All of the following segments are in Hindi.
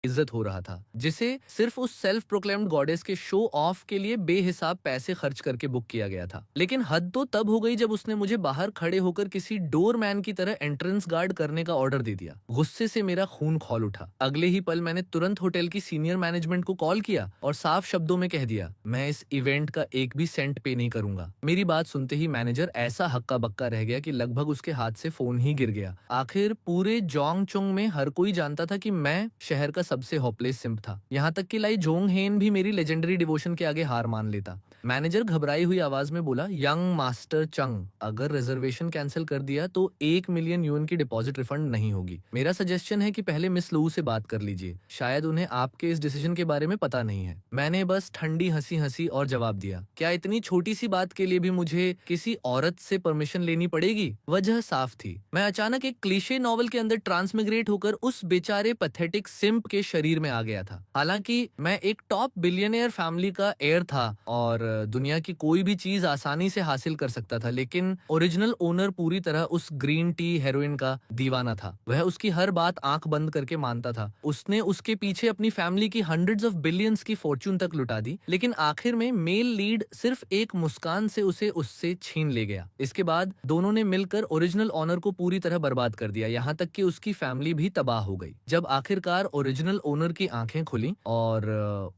इज्जत हो रहा था, जिसे सिर्फ उस सेल्फ प्रोक्लेम्ड गॉडेस के शो ऑफ के लिए बेहिसाब पैसे खर्च करके बुक किया गया था। लेकिन हद तो तब हो गई जब उसने मुझे बाहर खड़े होकर किसी डोरमैन की तरह एंट्रेंस गार्ड करने का ऑर्डर दे दिया। गुस्से से मेरा खून खौल उठा। अगले ही पल मैंने तुरंत होटल की सीनियर मैनेजमेंट को कॉल किया और साफ शब्दों में कह दिया, मैं इस इवेंट का एक भी सेंट पे नहीं करूंगा। मेरी बात सुनते ही मैनेजर ऐसा हक्का बक्का रह गया कि लगभग उसके हाथ से फोन ही गिर गया। आखिर पूरे जोंगचोंग में हर कोई जानता था कि मैं शहर का सबसे होपलेस सिंप था। यहाँ तक कि लाई जोंग हेन भी मेरी लेजेंडरी डिवोशन के आगे हार मान लेता। मैनेजर घबराई हुई आवाज में बोला, यंग मास्टर चंग, अगर रिजर्वेशन कैंसिल कर दिया तो 1 मिलियन युएन की डिपॉजिट रिफंड नहीं होगी। मेरा सजेशन है कि पहले मिस लू से बात कर लीजिए, शायद उन्हें आपके इस डिसीजन के बारे में पता नहीं है। मैंने बस ठंडी हंसी हंसी और जवाब दिया, क्या इतनी छोटी सी बात के लिए भी मुझे किसी औरत से परमिशन लेनी पड़ेगी? वजह साफ थी, मैं अचानक एक क्लीशे नॉवल के अंदर ट्रांसमिग्रेट होकर उस बेचारे पैथेटिक सिंप के शरीर में आ गया था। हालांकि मैं एक टॉप बिलियनियर फैमिली का एयर था और दुनिया की कोई भी चीज आसानी से हासिल कर सकता था, लेकिन ओरिजिनल ओनर पूरी तरह उस ग्रीन टी हेरोइन का दीवाना था। वह उसकी हर बात आंख बंद करके मानता था। उसने उसके पीछे अपनी फैमिली की हंड्रेड्स ऑफ बिलियंस की फॉर्च्यून तक लुटा दी, लेकिन आखिर में मेल लीड सिर्फ एक मुस्कान से उसे उससे छीन ले गया। इसके बाद दोनों ने मिलकर ओरिजिनल ओनर को पूरी तरह बर्बाद कर दिया, यहाँ तक कि उसकी फैमिली भी तबाह हो गई। जब आखिरकार ओरिजिनल ओनर की आंखें खुली और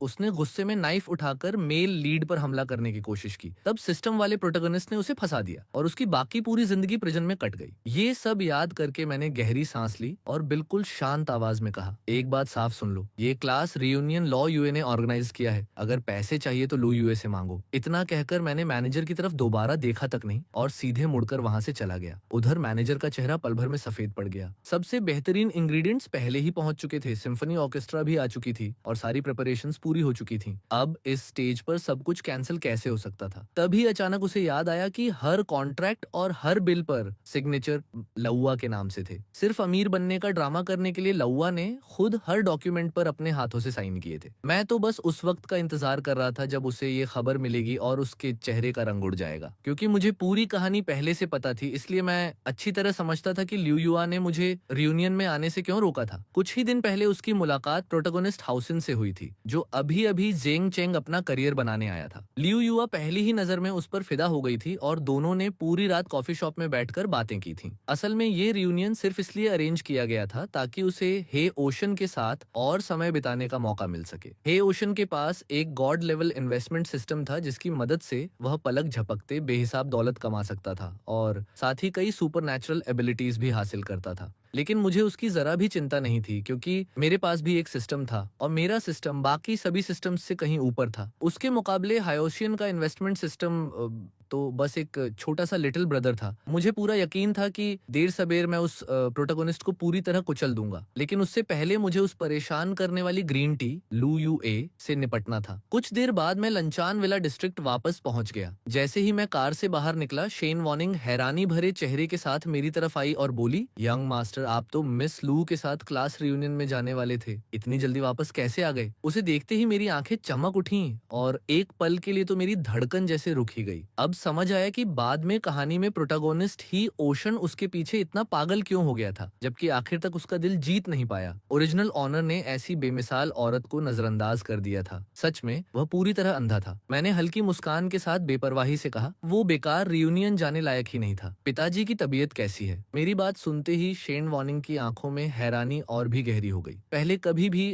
उसने गुस्से में नाइफ उठाकर मेल लीड पर हमला करने की कोशिश की, तब सिस्टम वाले प्रोटोगनिस्ट ने उसे फंसा दिया और उसकी बाकी पूरी जिंदगी प्रिजन में कट गई। ये सब याद करके मैंने गहरी सांस ली और बिल्कुल शांत आवाज में कहा, एक बात साफ सुन लो, ये क्लास रियूनियन लॉ यूए ने ऑर्गेनाइज किया है, अगर पैसे चाहिए तो लू यूए से मांगो। इतना कहकर मैंने मैनेजर की तरफ दोबारा देखा तक नहीं और सीधे मुड़कर वहां से चला गया। उधर मैनेजर का चेहरा पल भर में सफेद पड़ गया। सबसे बेहतरीन इंग्रेडिएंट्स पहले ही पहुंच चुके थे, सिम्फनी ऑर्केस्ट्रा भी आ चुकी थी और सारी प्रिपरेशंस पूरी हो चुकी थी। अब इस स्टेज पर सब कुछ कैंसिल कैसे हो सकता था? तभी अचानक उसे याद आया कि हर कॉन्ट्रैक्ट और हर बिल पर सिग्नेचर लौआ के नाम से थे। सिर्फ अमीर बनने का ड्रामा करने के लिए लौआ ने खुद हर डॉक्यूमेंट पर अपने हाथों से साइन किए थे। मैं तो बस उस वक्त का इंतजार कर रहा था जब उसे ये खबर मिलेगी और उसके चेहरे का रंग उड़ जाएगा। क्योंकि मुझे पूरी कहानी पहले से पता थी, इसलिए मैं अच्छी तरह समझता था कि लिu युआ ने मुझे रियूनियन में आने से क्यों रोका था। कुछ ही दिन पहले उसकी मुलाकात प्रोटोगोनिस्ट हाउसिन से हुई थी, जो अभी अभी जेंग चेंग अपना करियर बनाने आया था। लिu युआ पहली ही नजर में उस पर फिदा हो गई थी और दोनों ने पूरी रात कॉफी शॉप में बैठकर बातें की थी। असल में ये रियूनियन सिर्फ इसलिए अरेंज किया गया था ताकि उसे हे ओशन के साथ और समय बिताने का मौका मिल सके। हे ओशन के पास एक गॉड लेवल इन्वेस्टमेंट सिस्टम था जिसकी मदद से वह पलक झपकते बेहिसाब दौलत कमा सकता था और साथ ही कई सुपरनैचुरल एबिलिटीज भी हासिल करता था। लेकिन मुझे उसकी जरा भी चिंता नहीं थी, क्योंकि मेरे पास भी एक सिस्टम था और मेरा सिस्टम बाकी सभी सिस्टम्स से कहीं ऊपर था। उसके मुकाबले हायोशियन का इन्वेस्टमेंट सिस्टम तो बस एक छोटा सा लिटिल ब्रदर था। मुझे पूरा यकीन था कि देर सबेर मैं उस प्रोटोगोनिस्ट को पूरी तरह कुचल दूंगा, लेकिन उससे पहले मुझे उस परेशान करने वाली ग्रीन टी लू यूए से निपटना था। कुछ देर बाद मैं लंचान विला डिस्ट्रिक्ट वापस पहुंच गया। जैसे ही मैं कार से बाहर निकला, शेन वॉर्निंग हैरानी भरे चेहरे के साथ मेरी तरफ आई और बोली, यंग मास्टर, आप तो मिस लू के साथ क्लास रियूनियन में जाने वाले थे, इतनी जल्दी वापस कैसे आ गए? उसे देखते ही मेरी आंखें चमक उठी और एक पल के लिए तो मेरी धड़कन जैसे रुक ही गई। अब समझ आया कि बाद में कहानी में प्रोटोगोनिस्ट ही ओशन उसके पीछे इतना पागल क्यों हो गया था, जबकि आखिर तक उसका दिल जीत नहीं पाया। ओरिजिनल ऑनर ने ऐसी बेमिसाल औरत को नजरअंदाज कर दिया था। सच में वह पूरी तरह अंधा था। मैंने हल्की मुस्कान के साथ बेपरवाही से कहा, वो बेकार रियूनियन जाने लायक ही नहीं था। पिताजी की तबीयत कैसी है? मेरी बात सुनते ही शेन वॉर्निंग की आंखों में हैरानी और भी गहरी हो गई। पहले कभी भी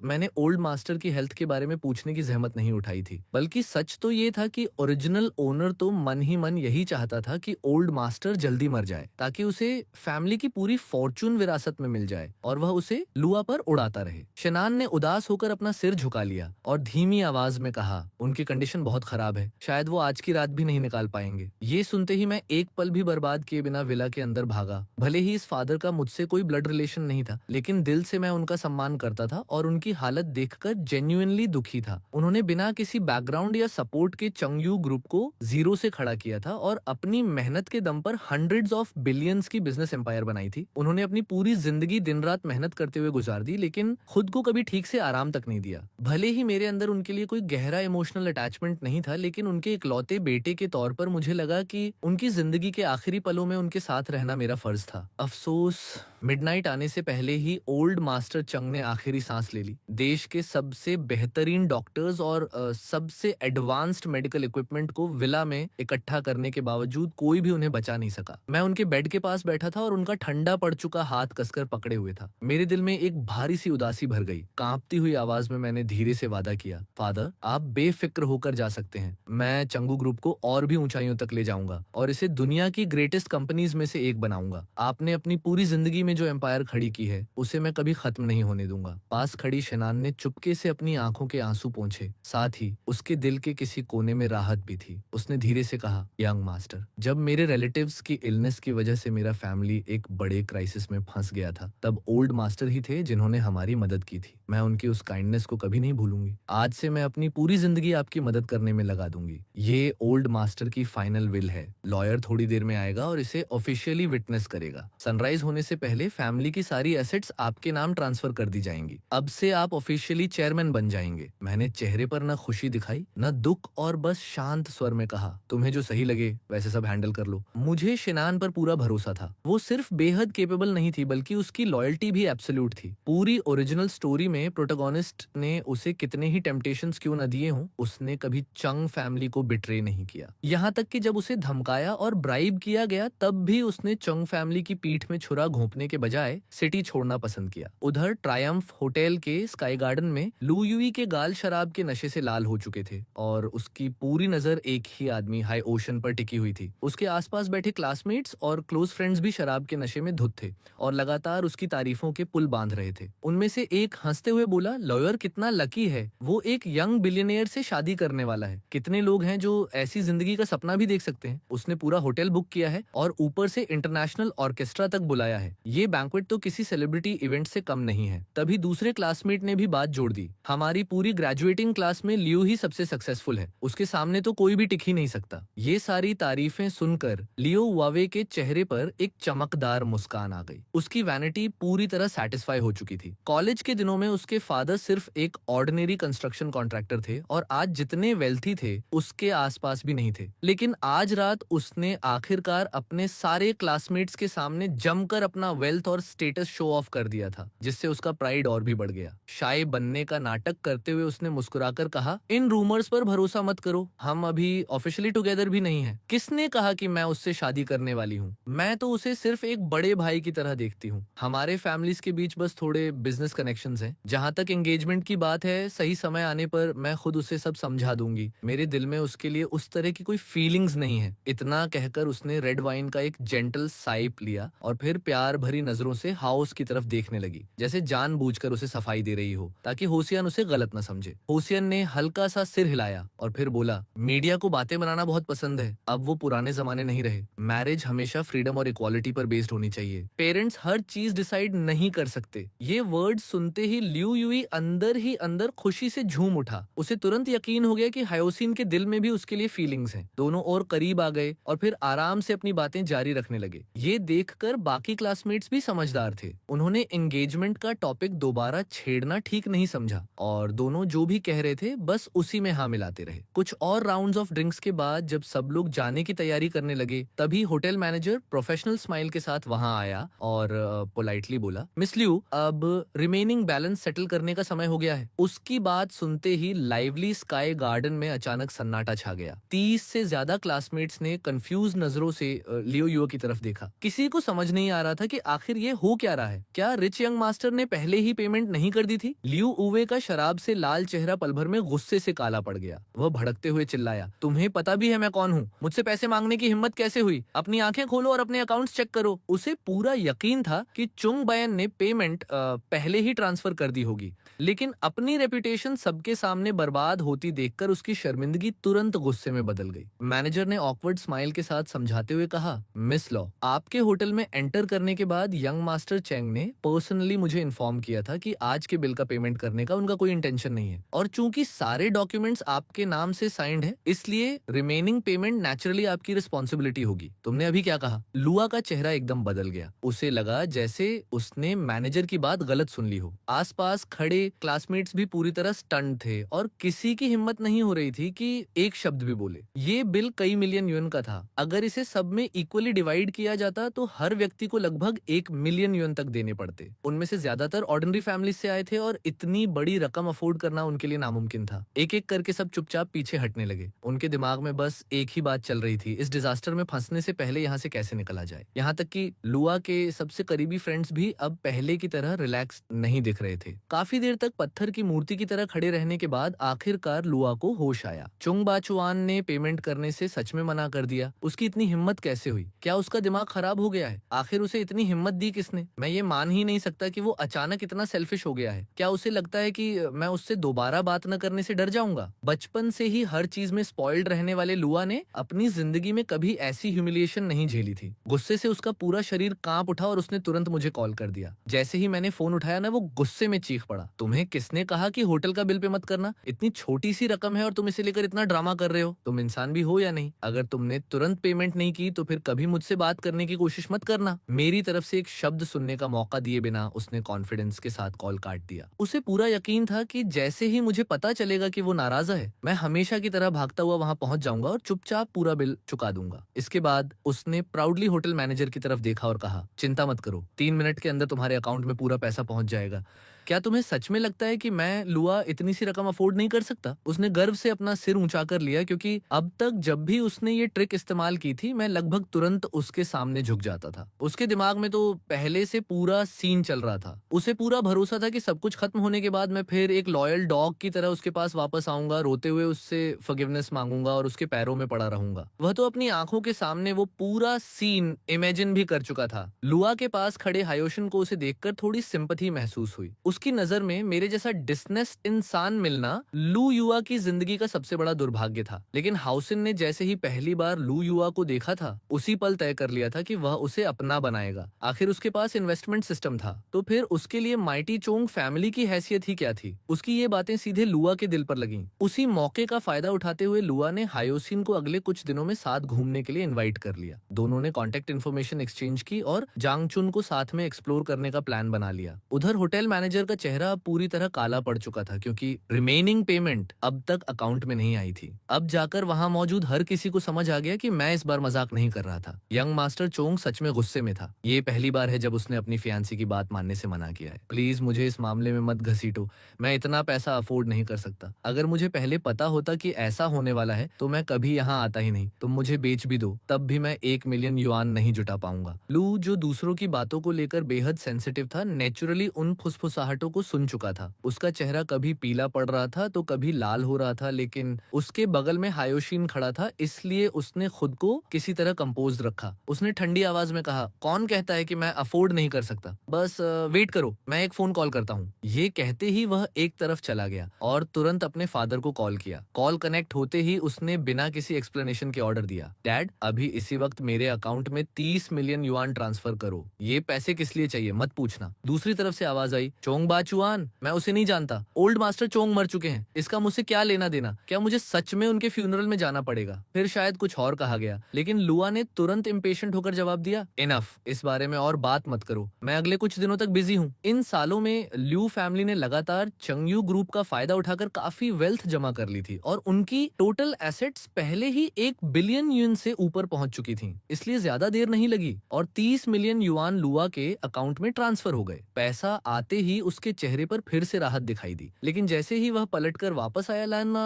मैंने ओल्ड मास्टर की हेल्थ के बारे में पूछने की जहमत नहीं उठाई थी, बल्कि सच तो ये था कि ओरिजिनल ओनर तो मन ही मन यही चाहता था कि ओल्ड मास्टर जल्दी मर जाए, ताकि उसे फैमिली की पूरी फॉर्चून विरासत में मिल जाए और वह उसे लुआ पर उड़ाता रहे। शनान ने उदास होकर अपना सिर झुका लिया और धीमी आवाज में कहा, उनकी कंडीशन बहुत खराब है, शायद वो आज की रात भी नहीं निकाल पाएंगे। ये सुनते ही मैं एक पल भी बर्बाद किए बिना विला के अंदर भागा। भले ही इस फादर का मुझसे कोई ब्लड रिलेशन नहीं था, लेकिन दिल से मैं उनका सम्मान करता था और उनकी हालत देखकर जेन्युइनली दुखी था। उन्होंने बिना किसी बैकग्राउंड या सपोर्ट के चंगयू ग्रुप को जीरो से खड़ा किया था और अपनी मेहनत के दम पर हंड्रेड्स ऑफ बिलियंस की बिजनेस एम्पायर बनाई थी। उन्होंने अपनी पूरी जिंदगी दिन रात मेहनत करते हुए गुजार दी, लेकिन खुद को कभी ठीक से आराम तक नहीं दिया। भले ही मेरे अंदर उनके लिए कोई गहरा इमोशनल अटैचमेंट नहीं था, लेकिन उनके इकलौते बेटे के तौर पर मुझे लगा कि उनकी जिंदगी के आखिरी पलों में उनके साथ रहना मेरा फर्ज था। अफसोस मिडनाइट आने से पहले ही ओल्ड मास्टर चंग ने आखिरी सांस ले ली। देश के सबसे बेहतरीन डॉक्टर्स और सबसे एडवांस्ड मेडिकल इक्विपमेंट को विला में इकट्ठा करने के बावजूद कोई भी उन्हें बचा नहीं सका। मैं उनके बेड के पास बैठा था और उनका ठंडा पड़ चुका हाथ कसकर पकड़े हुए था। मेरे दिल में एक भारी सी उदासी भर गई। कांपती हुई आवाज में मैंने धीरे से वादा किया, फादर, आप बेफिक्र होकर जा सकते हैं। मैं चंगू ग्रुप को और भी ऊंचाइयों तक ले जाऊंगा और इसे दुनिया की ग्रेटेस्ट कंपनीज में से एक बनाऊंगा। आपने अपनी पूरी जिंदगी में जो एम्पायर खड़ी की है उसे मैं कभी खत्म नहीं होने दूंगा। पास खड़ी शनान ने चुपके से अपनी आंखों के आंसू पोंछे, साथ ही उसके दिल के किसी कोने में राहत भी थी। उसने धीरे से कहा, यंग मास्टर, जब मेरे रिलेटिव्स की इलनेस की वजह से मेरा फैमिली एक बड़े क्राइसिस में फंस गया था, तब ओल्ड मास्टर ही थे जिन्होंने हमारी मदद की थी। मैं उनकी उस काइंडनेस को कभी नहीं भूलूंगी। आज से मैं अपनी पूरी जिंदगी आपकी मदद करने में लगा दूंगी। ये ओल्ड मास्टर की फाइनल विल है। लॉयर थोड़ी देर में आएगा और इसे ऑफिशियली विटनेस करेगा। सनराइज होने से पहले फैमिली की सारी एसेट्स आपके नाम ट्रांसफर कर दी जाएंगी। अब से आप ऑफिशियली चेयरमैन बन जाएंगे। मैंने चेहरे पर न खुशी दिखाई न दुख और बस शांत स्वर में कहा, तुम्हें जो सही लगे वैसे सब हैंडल कर लो। मुझे शिनान पर पूरा भरोसा था। वो सिर्फ बेहद केपेबल नहीं थी बल्कि उसकी लॉयल्टी भी एब्सोल्यूट थी। पूरी ओरिजिनल स्टोरी में प्रोटोगोनिस्ट ने उसे कितने ही टेम्पटेशंस क्यों न दिए हों, उसने कभी चंग फैमिली को बिट्रे नहीं किया। यहाँ तक कि जब उसे धमकाया और ब्राइब किया गया तब भी उसने चंग फैमिली की पीठ में छुरा घोंपने के बजाय सिटी छोड़ना पसंद किया। उधर ट्रायम्फ होटल के स्काई गार्डन में लू युई के गाल शराब के नशे से लाल हो चुके थे और उसकी पूरी नजर एक ही आदमी हाई ओशन पर टिकी हुई थी। उसके आसपास बैठे क्लासमेट्स और क्लोज फ्रेंड्स भी शराब के नशे में धुत थे और लगातार उसकी तारीफों के पुल बांध रहे थे। उनमें से एक हंसते हुए बोला, लॉयर कितना लकी है, वो एक यंग बिलियनियर से शादी करने वाला है। कितने लोग हैं जो ऐसी जिंदगी का सपना भी देख सकते हैं। उसने पूरा होटल बुक किया है और ऊपर से इंटरनेशनल ऑर्केस्ट्रा तक बुलाया है। ये बैंक्वेट तो किसी सेलिब्रिटी इवेंट से कम नहीं है। तभी दूसरे क्लासमेट ने भी बात जोड़ दी, हमारी पूरी ग्रेजुएटिंग क्लास में लियो ही सबसे सक्सेसफुल है, उसके सामने तो कोई भी टिक ही नहीं सकता। ये सारी तारीफें सुनकर लियो वावे के चेहरे पर एक चमकदार मुस्कान आ गई। उसकी वैनिटी पूरी तरह सेटिस्फाई हो चुकी थी। कॉलेज के दिनों में उसके फादर सिर्फ एक ऑर्डिनरी कंस्ट्रक्शन कॉन्ट्रैक्टर थे और आज जितने वेल्थी थे उसके आसपास भी नहीं थे। लेकिन आज रात उसने आखिरकार अपने सारे क्लासमेट्स के सामने जमकर अपना वेल्थ और स्टेटस शो ऑफ कर दिया था, जिससे उसका प्राइड और भी बढ़ गया। शाय बनने का नाटक करते हुए उसने मुस्कुराकर कहा, इन रूमर्स पर भरोसा मत करो, हम अभी ऑफिशियली टुगेदर भी नहीं है। किसने कहा कि मैं उससे शादी करने वाली हूँ? मैं तो उसे सिर्फ एक बड़े भाई की तरह देखती हूँ। हमारे फैमिलीज के बीच बस थोड़े बिजनेस कनेक्शंस हैं। जहाँ तक एंगेजमेंट की बात है, सही समय आने पर मैं खुद उसे सब समझा दूंगी। मेरे दिल में उसके लिए उस तरह की कोई फीलिंग्स नहीं है। इतना कहकर उसने रेड वाइन का एक जेंटल साइप लिया और फिर प्यार भरी नजरों से हाउस की तरफ देखने लगी, जैसे जानबूझकर उसे सफाई दे रही हो ताकि होसियान उसे गलत न समझे। होसियान ने हल्का सा सिर हिलाया और फिर बोला, मीडिया को बातें बनाना बहुत पसंद है। अब वो पुराने जमाने नहीं रहे। मैरिज हमेशा फ्रीडम और इक्वालिटी पर बेस्ड होनी चाहिए। पेरेंट्स हर चीज डिसाइड नहीं कर सकते। ये वर्ड सुनते ही लिu युई अंदर ही अंदर खुशी से झूम उठा। उसे तुरंत यकीन हो गया कि हायोसिन के दिल में भी उसके लिए फीलिंग्स हैं। दोनों और करीब आ गए और फिर आराम से अपनी बातें जारी रखने लगे। ये देखकर बाकी क्लासमेट्स भी समझदार थे। उन्होंने एंगेजमेंट का टॉपिक दोबारा छेड़ना ठीक नहीं समझा और दोनों जो भी कह रहे थे बस उसी में हाँ मिलाते रहे। कुछ और राउंड्स ऑफ ड्रिंक्स के बाद जब सब लोग जाने की तैयारी करने लगे, तभी होटल मैनेजर प्रोफेशनल स्माइल के साथ वहां आया और पोलाइटली बोला, मिस लिu, अब रिमेनिंग बैलेंस सेटल करने का समय हो गया है। उसकी बात सुनते ही लाइवली स्काई गार्डन में अचानक सन्नाटा छा गया। 30 से ज्यादा क्लासमेट्स ने कंफ्यूज नजरों से लियो युओ की तरफ देखा। किसी को समझ नहीं आ रहा था कि आखिर ये हो क्या रहा है। क्या रिच यंग मास्टर ने पहले ही पेमेंट नहीं कर दी थी? लियो उवे का शराब से लाल चेहरा पल भर में गुस्से से काला पड़ गया। वह भड़कते हुए चिल्लाया, तुम्हें पता भी है मैं कौन हूँ? मुझसे पैसे मांगने की हिम्मत कैसे हुई? अपनी आंखें खोलो और अपने अकाउंट्स चेक करो। उसे पूरा यकीन था कि चुंग बयान ने पेमेंट पहले ही ट्रांसफर कर दी होगी, लेकिन अपनी रेपुटेशन सबके सामने बर्बाद होती देखकर उसकी शर्मिंदगी तुरंत गुस्से में बदल गई। मैनेजर ने ऑकवर्ड स्माइल के साथ समझाते हुए कहा, मिस लॉ, आपके होटल में एंटर करने के बाद यंग मास्टर चेंग ने पर्सनली मुझे इन्फॉर्म किया था कि आज के बिल का पेमेंट करने का उनका कोई इंटेंशन नहीं है और चूंकि सारे डॉक्यूमेंट्स आपके नाम से साइंड है, इसलिए रिमेनिंग पेमेंट नेचुरली आपकी रिस्पॉन्सिबिलिटी होगी। तुमने अभी क्या कहा? लुआ का चेहरा एकदम बदल गया। उसे लगा जैसे उसने मैनेजर की बात गलत सुन ली हो। आसपास खड़े क्लासमेट्स भी पूरी तरह स्टन्ड थे और किसी की हिम्मत नहीं हो रही थी कि एक शब्द भी बोले। ये बिल कई मिलियन युएन का था। अगर इसे सब में इक्वली डिवाइड किया जाता तो हर व्यक्ति को लगभग 1 मिलियन युएन तक देने पड़ते। उनमें से ज्यादातर ऑर्डिनरी फैमिली से आए थे और इतनी बड़ी रकम अफोर्ड करना उनके लिए नामुमकिन था। एक एक करके सब चुपचाप पीछे हटने लगे। उनके दिमाग में बस एक ही बात चल रही थी, इस डिजास्टर में फंसने से पहले यहाँ से कैसे निकला जाए। यहाँ तक कि लुआ के सबसे करीबी फ्रेंड्स भी अब पहले की तरह रिलैक्स नहीं दिख रहे थे। काफी देर तक पत्थर की मूर्ति की तरह खड़े रहने के बाद आखिरकार लुआ को होश आया। चुंग बाचुआन ने पेमेंट करने से सच में मना कर दिया। उसकी इतनी हिम्मत कैसे हुई? क्या उसका दिमाग खराब हो गया है? आखिर उसे इतनी हिम्मत दी किसने? मैं ये मान ही नहीं सकता कि वो अचानक इतना सेल्फिश हो गया है। क्या उसे लगता है कि मैं उससे दोबारा बात न करने से डर जाऊंगा? बचपन से ही हर चीज में स्पॉइल्ड रहने वाले लुआ ने अपनी जिंदगी में कभी ऐसी ह्यूमिलिएशन नहीं झेली थी। गुस्से से उसका पूरा शरीर कांप उठा और उसने तुरंत मुझे कॉल कर दिया। जैसे ही मैंने फोन उठाया ना, वो गुस्से में चीख पड़ा, तुम्हें किसने कहा कि होटल का बिल पे मत करना? इतनी छोटी सी रकम है और तुम इसे लेकर इतना ड्रामा कर रहे हो। तुम इंसान भी हो या नहीं? अगर तुमने तुरंत पेमेंट नहीं की तो फिर कभी मुझसे बात करने की कोशिश मत करना। मेरी तरफ से एक शब्द सुनने का मौका दिए बिना उसने कॉन्फिडेंस के साथ कॉल काट दिया। उसे पूरा यकीन था कि जैसे ही मुझे पता चलेगा कि वो नाराज है, मैं हमेशा की तरह भागता हुआ वहां पहुंच जाऊंगा और चुपचाप पूरा बिल चुका दूंगा। इसके बाद उसने प्राउडली होटल मैनेजर की तरफ देखा और कहा, चिंता मत करो, 3 मिनट के अंदर तुम्हारे अकाउंट में पूरा पैसा पहुंच जाएगा। क्या तुम्हें सच में लगता है कि मैं लुआ इतनी सी रकम अफोर्ड नहीं कर सकता? उसने गर्व से अपना सिर ऊंचा कर लिया, क्योंकि अब तक जब भी उसने ये ट्रिक इस्तेमाल की थी, मैं लगभग तुरंत उसके सामने झुक जाता था। उसके दिमाग में तो पहले से पूरा सीन चल रहा था। उसे पूरा भरोसा था कि सब कुछ खत्म होने के बाद मैं फिर एक लॉयल डॉग की तरह उसके पास वापस आऊंगा, रोते हुए उससे फॉरगिवनेस मांगूंगा और उसके पैरों में पड़ा रहूंगा। वह तो अपनी आंखों के सामने वो पूरा सीन इमेजिन भी कर चुका था। लुआ के पास खड़े हायोशिन को उसे देखकर थोड़ी सिंपैथी महसूस हुई। उसकी नजर में मेरे जैसा डिसनेस्ड इंसान मिलना लू युआ की जिंदगी का सबसे बड़ा दुर्भाग्य था। लेकिन हाउसिन ने जैसे ही पहली बार लू युआ को देखा था, उसी पल तय कर लिया था कि वह उसे अपना बनाएगा। आखिर उसके पास इन्वेस्टमेंट सिस्टम था, तो फिर उसके लिए माइटी चोंग फैमिली की हैसियत ही क्या थी? उसकी ये बातें सीधे लुआ के दिल पर लगीं। उसी मौके का फायदा उठाते हुए लुआ ने हायोसिन को अगले कुछ दिनों में साथ घूमने के लिए इनवाइट कर लिया। दोनों ने कॉन्टेक्ट इन्फॉर्मेशन एक्सचेंज की और जांगचुन को साथ में एक्सप्लोर करने का प्लान बना लिया। उधर होटल मैनेजर का चेहरा अब पूरी तरह काला पड़ चुका था, क्योंकि रिमेनिंग पेमेंट अब तक अकाउंट में नहीं आई थी। अब जाकर वहां मौजूद हर किसी को समझ आ गया कि मैं इस बार मजाक नहीं कर रहा था। यंग मास्टर चोंग सच में गुस्से में था। ये पहली बार है जब उसने अपनी फियांसी की बात मानने से मना किया है। प्लीज मुझे इस मामले में मत घसीटो, मैं इतना पैसा अफोर्ड नहीं कर सकता। अगर मुझे पहले पता होता कि ऐसा होने वाला है तो मैं कभी यहाँ आता ही नहीं। तुम मुझे बेच भी दो, तब भी मैं 1 मिलियन युआन नहीं जुटा पाऊंगा। लू, जो दूसरों की बातों को लेकर बेहद सेंसिटिव था, नेचुरली उन फुसफुसाहटों को सुन चुका था। उसका चेहरा कभी पीला पड़ रहा था तो कभी लाल हो रहा था, लेकिन उसके बगल में हायोशिन खड़ा था, इसलिए उसने खुद को किसी तरह कंपोज रखा। उसने ठंडी आवाज में कहा, कौन कहता है कि मैं अफोर्ड नहीं कर सकता? बस वेट करो, मैं एक फोन कॉल करता हूँ। ये कहते ही वह एक तरफ चला गया और तुरंत अपने फादर को कॉल किया। कॉल कनेक्ट होते ही उसने बिना किसी एक्सप्लेनेशन के ऑर्डर दिया, डैड अभी इसी वक्त मेरे अकाउंट में 30 मिलियन युआन ट्रांसफर करो। ये पैसे किस लिए चाहिए मत पूछना। दूसरी तरफ से आवाज आई, चोंग बाचुआन, मैं उसे नहीं जानता। ओल्ड मास्टर चोंग मर चुके हैं, इसका मुझसे क्या लेना देना? क्या मुझे सच में उनके फ्यूनरल में जाना पड़ेगा? फिर शायद कुछ और कहा गया, लेकिन लुआ ने तुरंत इम्पेशेंट होकर जवाब दिया, इनफ, इस बारे में और बात मत करो, मैं अगले कुछ दिनों तक बिजी हूँ। इन सालों में ल्यू फैमिली ने लगातार चंगयू ग्रुप का फायदा उठाकर काफी वेल्थ जमा कर ली थी और उनकी टोटल एसेट्स पहले ही 1 बिलियन युआन से ऊपर पहुंच चुकी थी। इसलिए ज्यादा देर नहीं लगी और 30 मिलियन युआन लुआ के अकाउंट में ट्रांसफर हो गए। पैसा आते ही उसके चेहरे पर फिर से राहत दिखाई दी, लेकिन जैसे ही वह पलटकर वापस आया लाना,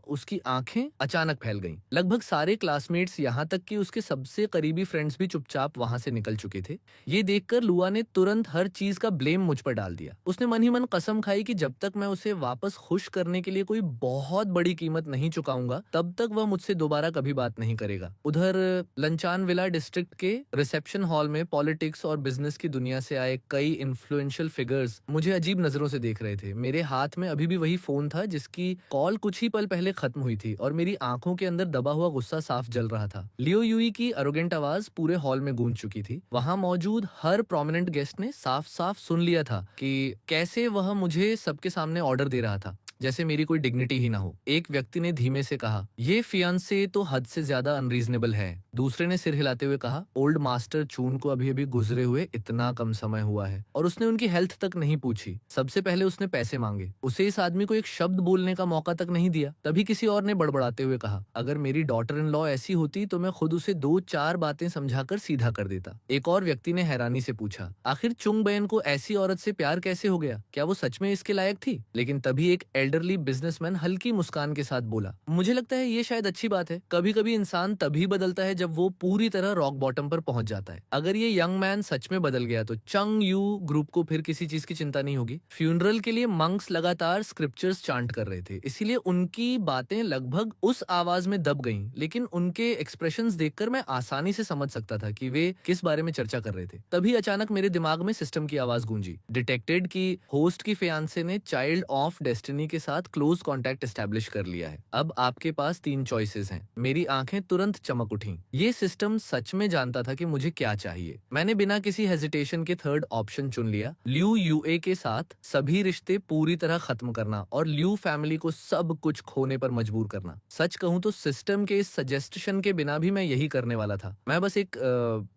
उसकी आंखें अचानक फैल गईं। लगभग सारे क्लासमेट्स, यहाँ तक कि उसके सबसे करीबी फ्रेंड्स भी चुपचाप वहां से निकल चुके थे। ये देखकर लुआ ने तुरंत हर चीज का ब्लेम मुझ पर डाल दिया। उसने मन ही मन कसम खाई कि जब तक मैं उसे वापस खुश करने के लिए कोई बहुत बड़ी कीमत नहीं चुकाऊंगा, तब तक वह मुझसे दोबारा कभी बात नहीं करेगा। उधर लंचान विला डिस्ट्रिक्ट के रिसेप्शन हॉल में पॉलिटिक्स और बिजनेस की दुनिया से आए कई इन्फ्लुएंशियल फिगर्स मुझे अजीब नजरों से देख रहे थे। मेरे हाथ में अभी भी वही फोन था जिसकी कॉल कुछ ही पल पहले खत्म हुई थी और मेरी आंखों के अंदर दबा हुआ गुस्सा साफ जल रहा था। लियो युई की एरोगेंट आवाज पूरे हॉल में गूंज चुकी थी। वहां मौजूद हर प्रोमिनेंट गेस्ट ने साफ साफ सुन लिया था कि कैसे वह मुझे सबके सामने ऑर्डर दे रहा था, जैसे मेरी कोई डिग्निटी ही ना हो। एक व्यक्ति ने धीमे से कहा, ये फियांसे तो हद से ज्यादा अनरीजनेबल है। दूसरे ने सिर हिलाते हुए कहा, ओल्ड मास्टर चून को अभी अभी गुजरे हुए इतना कम समय हुआ है और उसने उनकी हेल्थ तक नहीं पूछी। सबसे पहले उसने पैसे मांगे, उसे इस आदमी को एक शब्द बोलने का मौका तक नहीं दिया। तभी किसी और ने बड़बड़ाते हुए कहा, अगर मेरी डॉटर इन लॉ ऐसी होती तो मैं खुद उसे 2-4 बातें समझाकर सीधा कर देता। एक और व्यक्ति ने हैरानी से पूछा, आखिर चुंग बहन को ऐसी औरत से प्यार कैसे हो गया? क्या वो सच में इसके लायक थी? लेकिन तभी एक एल्डरली बिजनेसमैन हल्की मुस्कान के साथ बोला, मुझे लगता है ये शायद अच्छी बात है। कभी कभी इंसान तभी बदलता है जब वो पूरी तरह रॉक बॉटम पर पहुंच जाता है। अगर ये यंग मैन सच में बदल गया तो चंग यू ग्रुप को फिर किसी चीज की चिंता नहीं होगी। फ्यूनरल के लिए मंक्स लगातार स्क्रिप्चर्स चांट कर रहे थे, इसीलिए उनकी बातें लगभग उस आवाज में दब गईं, लेकिन उनके एक्सप्रेशंस देखकर मैं आसानी से समझ सकता था कि वे किस बारे में चर्चा कर रहे थे। तभी अचानक मेरे दिमाग में सिस्टम की आवाज गूंजी, डिटेक्टेड की होस्ट की फियांसे ने चाइल्ड ऑफ डेस्टिनी के साथ क्लोज कॉन्टैक्ट एस्टेब्लिश कर लिया है। अब आपके पास 3 चॉइसेस हैं। मेरी आंखें तुरंत चमक उठीं। ये सिस्टम सच में जानता था कि मुझे क्या चाहिए। मैंने बिना किसी हेजिटेशन के थर्ड ऑप्शन चुन लिया, ल्यू यूए के साथ सभी रिश्ते पूरी तरह खत्म करना और ल्यू फैमिली को सब कुछ खोने पर मजबूर करना। सच कहूं तो सिस्टम के इस सजेस्टेशन के बिना भी मैं यही करने वाला था। मैं बस एक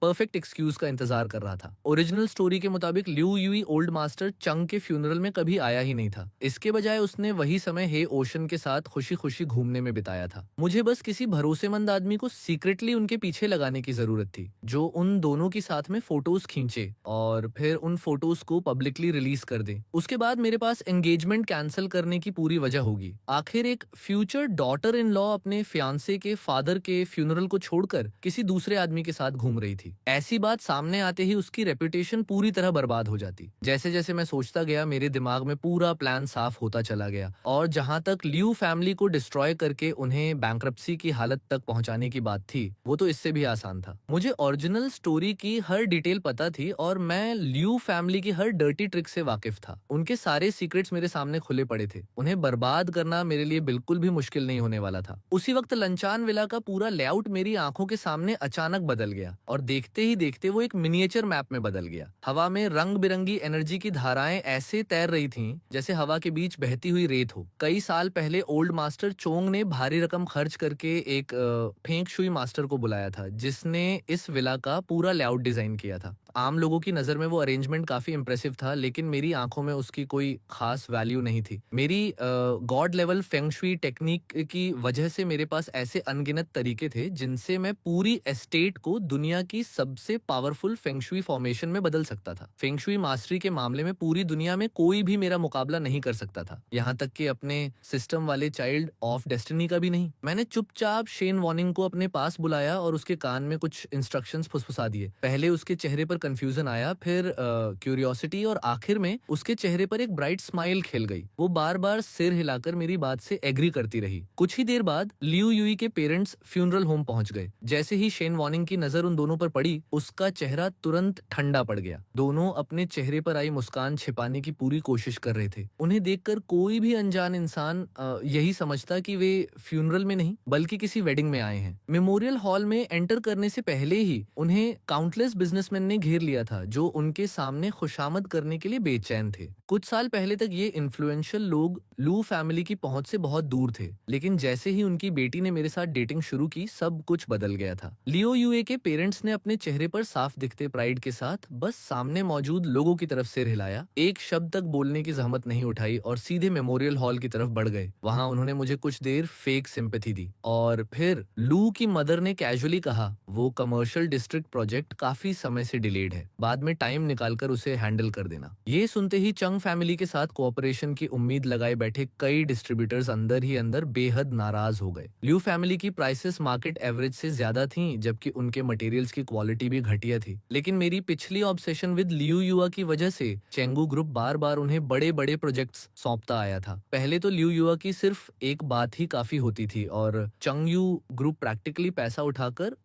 परफेक्ट एक्सक्यूज का इंतजार कर रहा था। ओरिजिनल स्टोरी के मुताबिक ल्यू यूई ओल्ड मास्टर चंग के फ्यूनरल में कभी आया ही नहीं था। इसके बजाय उसने वही समय हे ओशन के साथ खुशी खुशी घूमने में बिताया था। मुझे बस किसी भरोसेमंद आदमी को सीक्रेटली उनके पीछे लगाने की जरूरत थी, जो उन दोनों की साथ में फोटोज खींचे और फिर उन फोटोज को पब्लिकली रिलीज कर दे। उसके बाद मेरे पास एंगेजमेंट कैंसिल करने की पूरी वजह होगी। आखिर एक फ्यूचर डॉटर इन लॉ अपने फियांसे के फादर के फ्यूनरल को छोड़कर किसी दूसरे आदमी के साथ घूम रही थी। ऐसी बात सामने आते ही उसकी रेपुटेशन पूरी तरह बर्बाद हो जाती। जैसे जैसे मैं सोचता गया, मेरे दिमाग में पूरा प्लान साफ होता चला गया और जहां तक ल्यू फैमिली को डिस्ट्रॉय करके उन्हें बैंक्रप्सी की हालत तक पहुंचाने की बात थी, वो तो इससे भी आसान था। मुझे ओरिजिनल स्टोरी की हर डिटेल पता थी और मैं ल्यू फैमिली की हर डर्टी ट्रिक से वाकिफ था। उनके सारे सीक्रेट्स मेरे सामने खुले पड़े थे। उन्हें बर्बाद करना मेरे लिए बिल्कुल भी मुश्किल नहीं होने वाला था। उसी वक्त लंचान विला का पूरा लेआउट मेरी आंखों के सामने अचानक बदल गया और देखते ही देखते वो एक मिनिएचर मैप में बदल गया। हवा में रंग बिरंगी एनर्जी की धाराएं ऐसे तैर रही थीं जैसे हवा के बीच बहती हुई रेत हो। कई साल पहले ओल्ड मास्टर चोंग ने भारी रकम खर्च करके एक फेंग शुई मास्टर को बुलाया था, जिसने इस विला का पूरा लेआउट डिजाइन किया था। आम लोगों की नजर में वो अरेंजमेंट काफी इंप्रेसिव था, लेकिन मेरी आंखों में उसकी कोई खास वैल्यू नहीं थी। मेरी God level feng shui technique की वजह से मेरे पास ऐसे अनगिनत तरीके थे जिनसे मैं पूरी एस्टेट को दुनिया की सबसे पावरफुल फेंग शुई फॉर्मेशन में बदल सकता था। फेंग शुई मास्टरी के मामले में पूरी दुनिया में कोई भी मेरा मुकाबला नहीं कर सकता था, यहाँ तक कि अपने सिस्टम वाले चाइल्ड ऑफ डेस्टिनी का भी नहीं। मैंने चुपचाप शेन वॉर्निंग को अपने पास बुलाया और उसके कान में कुछ इंस्ट्रक्शंस फुसफुसा दिए। पहले उसके चेहरे पर कंफ्यूजन आया, फिर क्यूरियोसिटी और आखिर में उसके चेहरे पर एक ब्राइट स्माइल खिल गई। वो बार बार सिर हिलाकर मेरी बात से एग्री करती रही। कुछ ही देर बाद ल्यू यूई के पेरेंट्स फ्यूनरल होम पहुंच गए। जैसे ही शेन वॉर्निंग की नजर उन दोनों पर पड़ी, उसका चेहरा तुरंत ठंडा पड़ गया। दोनों अपने चेहरे पर आई मुस्कान छिपाने की पूरी कोशिश कर रहे थे। उन्हें देखकर कोई भी अनजान इंसान यही समझता कि वे फ्यूनरल में नहीं बल्कि किसी वेडिंग में आए हैं। मेमोरियल हॉल में एंटर करने से पहले ही उन्हें काउंटलेस बिजनेसमैन ने घेर लिया था, जो उनके सामने खुशामद करने के लिए बेचैन थे। कुछ साल पहले तक ये इन्फ्लुएंशियल लोग लू फैमिली की पहुंच से बहुत दूर थे, लेकिन जैसे ही उनकी बेटी ने मेरे साथ डेटिंग शुरू की, सब कुछ बदल गया था। लियो यूए के पेरेंट्स ने अपने चेहरे पर साफ दिखते प्राइड के साथ बस सामने मौजूद लोगों की तरफ सिर हिलाया, एक शब्द तक बोलने की जहमत नहीं उठाई और सीधे मेमोरियल हॉल की तरफ बढ़ गए। वहां उन्होंने मुझे कुछ देर फेक सिंपैथी दी और फिर लू की मदर ने कैजुअली कहा, वो कमर्शियल डिस्ट्रिक्ट प्रोजेक्ट काफी समय से डिलेड है, बाद में टाइम निकालकर उसे हैंडल कर देना। ये सुनते ही चंग फैमिली के साथ कोऑपरेशन की उम्मीद लगाए बैठे कई डिस्ट्रीब्यूटर्स अंदर ही अंदर बेहद नाराज हो गए। ल्यू फैमिली की प्राइसेस मार्केट एवरेज से ज्यादा थीं, जबकि उनके मटेरियल्स की क्वालिटी भी घटिया थी। लेकिन मेरी पिछली ऑब्सेशन विद लियू युआ की वजह से चेंगू ग्रुप बार बार उन्हें बड़े बड़े प्रोजेक्ट्स सौंपता आया था। पहले तो लियू युआ की सिर्फ एक बात ही काफी होती थी और चंग यू ग्रुप प्रैक्टिकली पैसा उठाकर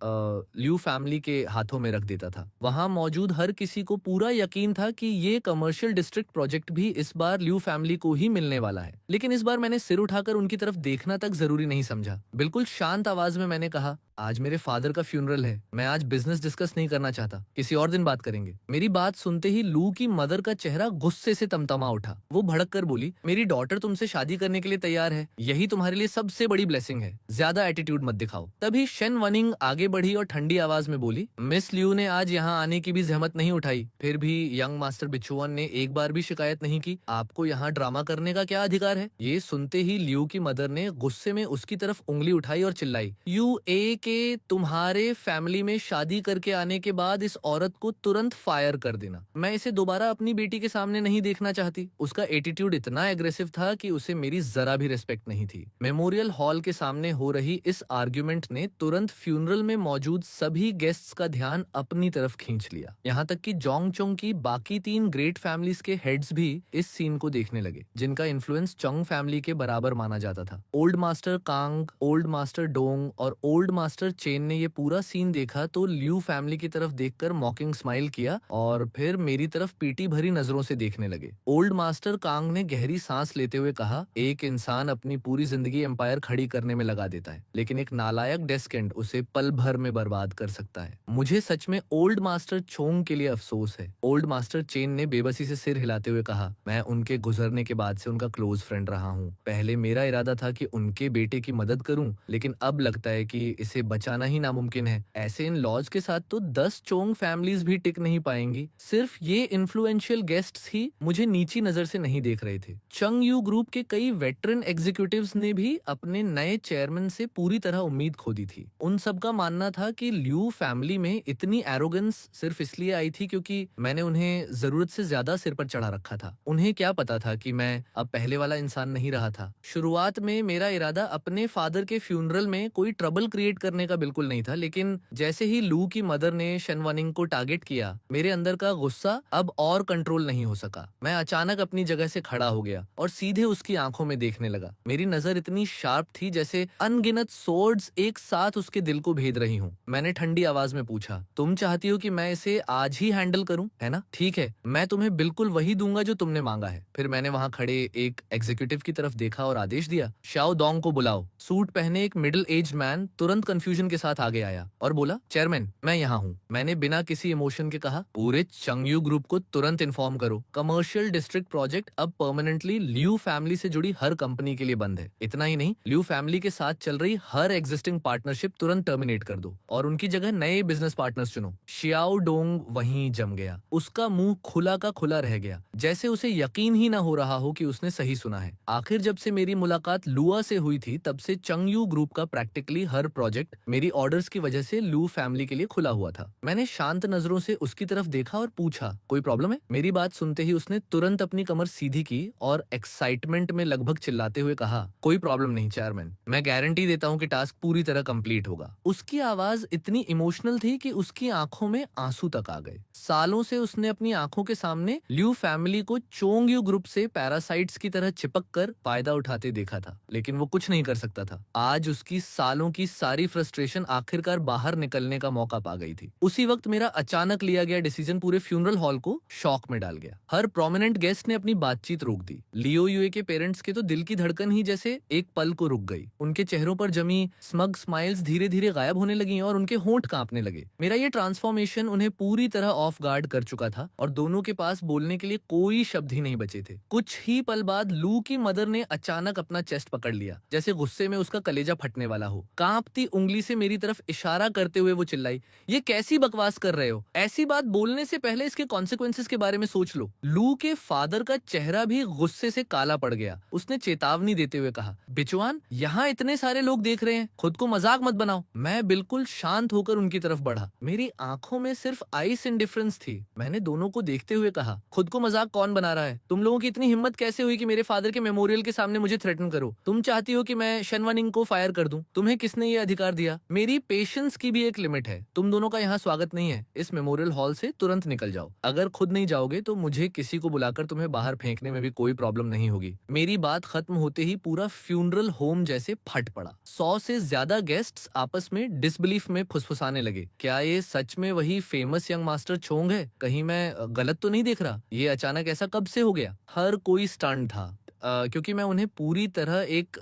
लियू फैमिली के हाथों में रख देता था। वहां मौजूद हर किसी को पूरा यकीन था कि ये कमर्शियल डिस्ट्रिक्ट प्रोजेक्ट भी इस बार लियू फैमिली को ही मिलने वाला है। लेकिन इस बार मैंने सिर उठाकर उनकी तरफ देखना तक जरूरी नहीं समझा। बिल्कुल शांत आवाज में मैंने कहा, आज मेरे फादर का फ्यूनरल है, मैं आज बिजनेस डिस्कस नहीं करना चाहता, किसी और दिन बात करेंगे। मेरी बात सुनते ही लू की मदर का चेहरा गुस्से से तमतमा उठा। वो भड़क कर बोली, मेरी डॉटर तुमसे शादी करने के लिए तैयार है, यही तुम्हारे लिए सबसे बड़ी ब्लेसिंग है, ज्यादा एटीट्यूड मत दिखाओ। तभी शन वनिंग आगे बढ़ी और ठंडी आवाज में बोली, मिस लियू ने आज यहाँ आने की भी जहमत नहीं उठाई, फिर भी यंग मास्टर बिचुअन ने एक बार भी शिकायत नहीं की, आपको यहाँ ड्रामा करने का क्या अधिकार है? ये सुनते ही लियू की मदर ने गुस्से में उसकी तरफ उंगली उठाई और चिल्लाई, यू ए के तुम्हारे फैमिली में शादी करके आने के बाद इस औरत को तुरंत फायर कर देना। मैं इसे दोबारा अपनी बेटी के सामने नहीं देखना चाहती। उसका एटीट्यूड इतना एग्रेसिव था कि उसे मेरी जरा भी रिस्पेक्ट नहीं थी। मेमोरियल हॉल के सामने हो रही इस आर्ग्यूमेंट ने तुरंत फ्यूनरल में मौजूद सभी गेस्ट्स का ध्यान अपनी तरफ खींच लिया। यहाँ तक कि जोंग चोंग की बाकी 3 ग्रेट फैमिलीज के हेड्स भी इस सीन को देखने लगे, जिनका इन्फ्लुएंस चोंग फैमिली के बराबर माना जाता था। Old master Kang, old master Dong और ओल्ड मास्टर चेन ने ये पूरा सीन देखा तो लियू फैमिली की तरफ देखकर मॉकिंग स्माइल किया और फिर मेरी तरफ पीटी भरी नजरों से देखने लगे। ओल्ड मास्टर कांग ने गहरी सांस लेते हुए कहा, एक इंसान अपनी पूरी जिंदगी एम्पायर खड़ी करने में लगा देता है, लेकिन एक नालायक डेस्केंट उसे पल भर में बर्बाद कर सकता है। मुझे सच में ओल्ड मास्टर चोंग के लिए अफसोस है। ओल्ड मास्टर चेन ने बेबसी से सिर हिलाते हुए कहा, मैं उनके गुजरने के बाद से उनका क्लोज फ्रेंड रहा हूँ। पहले मेरा इरादा था कि उनके बेटे की मदद करूं, लेकिन अब लगता है कि इसे बचाना ही नामुमकिन है। ऐसे इन लॉज के साथ तो 10 चोंग फैमिलीज भी टिक नहीं पाएंगी। सिर्फ ये इन्फ्लुएंशियल गेस्ट्स ही मुझे नीची नजर से नहीं देख रहे थे। चंग यू ग्रुप के कई वेटरन एग्जीक्यूटिव्स ने भी अपने नए चेयरमैन से पूरी तरह उम्मीद खो दी थी। उन सब का मानना था कि लियू फैमिली में इतनी एरोगेंस सिर्फ इसलिए आई थी क्योंकि मैंने उन्हें जरूरत से ज्यादा सिर पर चढ़ा रखा था। उन्हें क्या पता था कि मैं अब पहले वाला इंसान नहीं रहा था। शुरुआत में मेरा इरादा अपने फादर के फ्यूनरल में कोई ट्रबल क्रिएट करने का बिल्कुल नहीं था, लेकिन जैसे ही लू की मदर ने शनवानिंग को टारगेट किया, मेरे अंदर का गुस्सा अब और कंट्रोल नहीं हो सका। मैं अचानक अपनी जगह से खड़ा हो गया और सीधे उसकी आंखों में देखने लगा। मेरी नजर इतनी शार्प थी जैसे अनगिनत सोर्ड्स एक साथ उसके दिल को भेद रही हूँ। मैंने ठंडी आवाज में पूछा, तुम चाहती हो कि मैं इसे आज ही हैंडल करूं, है ना? ठीक है, मैं तुम्हें बिल्कुल वही दूंगा जो तुमने मांगा है। फिर मैंने वहां खड़े एक एग्जीक्यूटिव की तरफ देखा और आदेश दिया, शाओ डोंग को बुलाओ। सूट पहने एक मिडिल एज मैन तुरंत कंफ्यूजन के साथ आगे आया और बोला, चेयरमैन मैं यहाँ हूँ। मैंने बिना किसी इमोशन के कहा, पूरे चंगयू ग्रुप को तुरंत इन्फॉर्म करो, कमर्शियल डिस्ट्रिक्ट प्रोजेक्ट अब परमानेंटली लियू फैमिली से जुड़ी हर कंपनी के लिए बंद है। इतना ही नहीं, लियू फैमिली के साथ चल रही हर एग्जिस्टिंग पार्टनरशिप तुरंत टर्मिनेट कर दो और उनकी जगह नए बिजनेस पार्टनर्स चुनो। शियाओ डोंग वहीं जम गया। उसका मुंह खुला का खुला रह गया, जैसे उसे यकीन ही ना हो रहा हो कि उसने सही सुना है। आखिर जब से मेरी मुलाकात लुआ से हुई थी, तब से चंगयू ग्रुप का प्रैक्टिकली हर प्रोजेक्ट मेरी ऑर्डर्स की वजह से लू फैमिली के लिए खुला हुआ था। मैंने शांत नजरों से उसकी तरफ देखा और पूछा, कोई प्रॉब्लम है? मेरी बात सुनते ही उसने तुरंत अपनी कमर सीधी की और एक्साइटमेंट में लगभग चिल्लाते हुए कहा, कोई प्रॉब्लम नहीं चेयरमैन, मैं गारंटी देता हूँ कि टास्क पूरी तरह कंप्लीट होगा। उसकी आवाज इतनी इमोशनल थी कि उसकी आंखों में आंसू तक आ गए। सालों से उसने अपनी आंखों के सामने लियू फैमिली को चोंगयू ग्रुप से पैरासाइट्स की तरह चिपक कर फायदा उठाते देखा था, लेकिन वो कुछ नहीं कर सकता था। आज उसकी सालों की सारी फ्रस्ट्रेशन आखिरकार बाहर निकलने का मौका पा गई थी। उसी वक्त मेरा अचानक लिया गया डिसीजन पूरे फ्यूनरल हॉल को शॉक में डाल गया। हर प्रोमिनेंट गेस्ट ने अपनी बातचीत रोक दी। लियो यूए के पेरेंट्स के तो दिल की धड़कन ही जैसे एक पल को रुक गई। उनके चेहरों पर जमी स्मग स्माइल्स धीरे धीरे गायब होने लगी और उनके होंठ कांपने लगे। मेरा ये ट्रांसफॉर्मेशन उन्हें पूरी तरह ऑफ गार्ड कर चुका था और दोनों के पास बोलने के लिए कोई शब्द ही नहीं बचे थे। कुछ ही पल बाद लू की मदर ने अचानक अपना चेस्ट पकड़ लिया, जैसे गुस्से में उसका कलेजा फटने वाला हो। कांपती उंगली से मेरी तरफ इशारा करते हुए वो चिल्लाई, ये कैसी बकवास कर रहे हो? ऐसी बात बोलने से पहले इसके कॉन्सिक्वेंसेस के बारे में सोच लो। लू के फादर का चेहरा भी गुस्से से काला पड़ गया। उसने चेतावनी देते हुए कहा, बिचवान, यहाँ इतने सारे लोग देख रहे हैं, खुद को मजाक मत बनाओ। मैं बिल्कुल शांत होकर उनकी तरफ बढ़ा। मेरी आंखों में सिर्फ आइस इंडिफरेंस थी। मैंने दोनों को देखते हुए कहा, खुद को मजाक कौन बना रहा है? तुम लोगों की इतनी हिम्मत कैसे हुई कि मेरे फादर के मेमोरियल के सामने मुझे थ्रेटन करो? तुम चाहती हो कि मैं शनवानिंग को फायर कर दूं? तुम्हें किसने ये अधिकार दिया? मेरी पेशेंस की भी एक लिमिट है। तुम दोनों का यहाँ स्वागत नहीं है। इस मेमोरियल हॉल से तुरंत निकल जाओ। अगर खुद नहीं जाओगे तो मुझे किसी को बुलाकर तुम्हें बाहर फेंकने में भी कोई प्रॉब्लम नहीं होगी। मेरी बात खत्म होते ही पूरा फ्यूनरल होम जैसे फट पड़ा। 100 से ज्यादा गेस्ट्स आपस में डिसबिलीफ में फुसफुसाने लगे। क्या ये सच में वही फेमस यंग मास्टर चोंग है? कहीं मैं गलत तो नहीं देख रहा? ये अचानक ऐसा कब से हो गया? हर कोई स्टंट था। क्योंकि मैं उन्हें पूरी तरह एक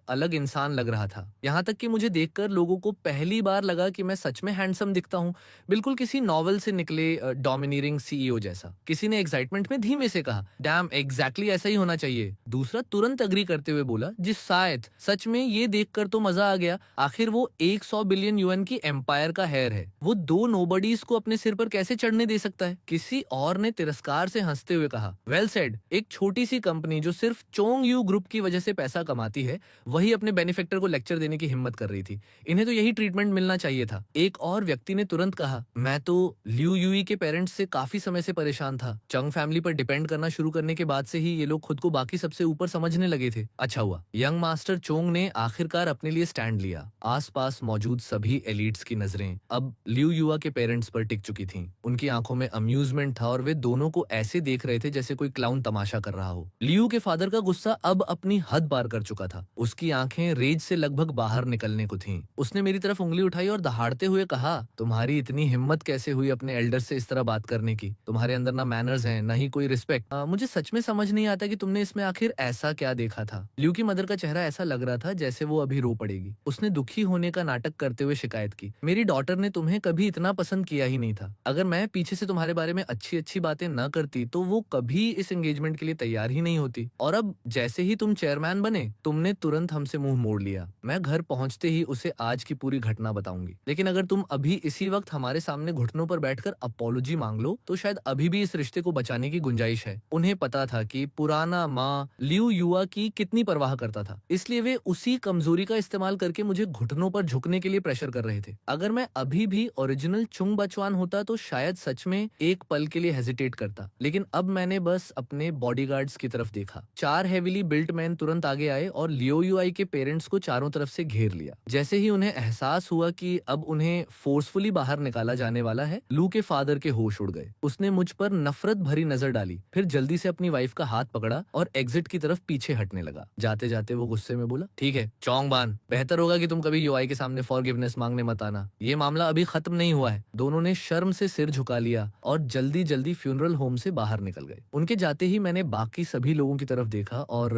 अलग इंसान लग रहा था। यहाँ तक कि मुझे देखकर लोगों को पहली बार लगा कि मैं सच में हैंडसम दिखता हूँ, बिल्कुल किसी नॉवल से निकले डोमिनेटिंग सीईओ जैसा। किसी ने एक्साइटमेंट में धीमे से कहा, डैम एग्जैक्टली ऐसा ही होना चाहिए। दूसरा तुरंत अग्री करते हुए बोला, जी शायद, सच में ये देखकर तो मजा आ गया। आखिर वो 100 बिलियन यूएन की एम्पायर का हेयर है, वो दो नोबडीज को अपने सिर पर कैसे चढ़ने दे सकता है। किसी और ने तिरस्कार से हंसते हुए कहा, वेल सेड, एक छोटी सी कंपनी जो सिर्फ चोंग यू ग्रुप की वजह से पैसा कमाती है, वही अपने बेनिफिक्टर को लेक्चर देने की हिम्मत कर रही थी। इन्हें तो यही ट्रीटमेंट मिलना चाहिए था। एक और व्यक्ति ने तुरंत कहा, मैं तो लिू यूई के पेरेंट्स से काफी समय से परेशान था। चंग फैमिली पर डिपेंड करना शुरू करने के बाद से ही ये लोग खुद को बाकी सबसे ऊपर समझने लगे थे। अच्छा हुआ यंग मास्टर चोंग ने आखिरकार अपने लिए स्टैंड लिया। आसपास मौजूद सभी एलिट्स की नजरें अब लिू युआ के पेरेंट्स पर टिक चुकी थीं। उनकी आंखों में अम्यूजमेंट था और वे दोनों को ऐसे देख रहे थे जैसे कोई क्लाउन तमाशा कर रहा हो। लिू के फादर का गुस्सा अब अपनी हद पार कर चुका था। उसकी आंखें रेज से लगभग बाहर निकलने को थीं। उसने मेरी तरफ उंगली उठाई और दहाड़ते हुए कहा, तुम्हारी इतनी हिम्मत कैसे हुई अपने एल्डर से इस तरह बात करने की? तुम्हारे अंदर ना मैनर्स हैं, ना ही कोई रिस्पेक्ट। मुझे सच में समझ नहीं आता कि तुमने इसमें आखिर ऐसा क्या देखा था। लिू की मदर का चेहरा ऐसा लग रहा था जैसे वो अभी रो पड़ेगी। उसने दुखी होने का नाटक करते हुए शिकायत की, मेरी डॉटर ने तुम्हें कभी इतना पसंद किया ही नहीं था। अगर मैं पीछे से तुम्हारे बारे में अच्छी अच्छी बातें न करती तो वो कभी इस एंगेजमेंट के लिए तैयार ही नहीं होती। और अब जैसे ही तुम चेयरमैन बने, तुमने तुरंत हमसे मुंह मोड़ लिया। मैं घर पहुंचते ही उसे आज की पूरी घटना बताऊंगी, लेकिन अगर तुम अभी इसी वक्त हमारे सामने घुटनों पर बैठकर अपॉलोजी मांग लो तो शायद अभी भी इस रिश्ते को बचाने की गुंजाइश है। उन्हें पता था कि पुराना माँ लिू युआ की कितनी परवाह करता था, इसलिए वे उसी कमजोरी का इस्तेमाल करके मुझे घुटनों पर झुकने के लिए प्रेशर कर रहे थे। अगर मैं अभी भी ओरिजिनल चुंग बचवान होता तो शायद सच में एक पल के लिए हेजिटेट करता, लेकिन अब मैंने बस अपने बॉडीगार्ड्स की तरफ देखा। 4 हेविली बिल्ट मैन तुरंत आगे आए और लियो युआई के पेरेंट्स को चारों तरफ से घेर लिया। जैसे ही उन्हें एहसास हुआ कि अब उन्हें फोर्सफुली बाहर निकाला जाने वाला है, लू के फादर के होश उड़ गए। उसने मुझ पर नफरत भरी नजर डाली, फिर जल्दी से अपनी वाइफ का हाथ पकड़ा और एग्जिट की तरफ पीछे हटने लगा। जाते जाते वो गुस्से में बोला, ठीक है चौंग बान, बेहतर होगा कि तुम कभी युआई के सामने फॉरगिवनेस मांगने मत आना। ये मामला अभी खत्म नहीं हुआ है। दोनों ने शर्म से सिर झुका लिया और जल्दी जल्दी फ्यूनरल होम से बाहर निकल गए। उनके जाते ही मैंने बाकी सभी लोगों की तरफ देखा और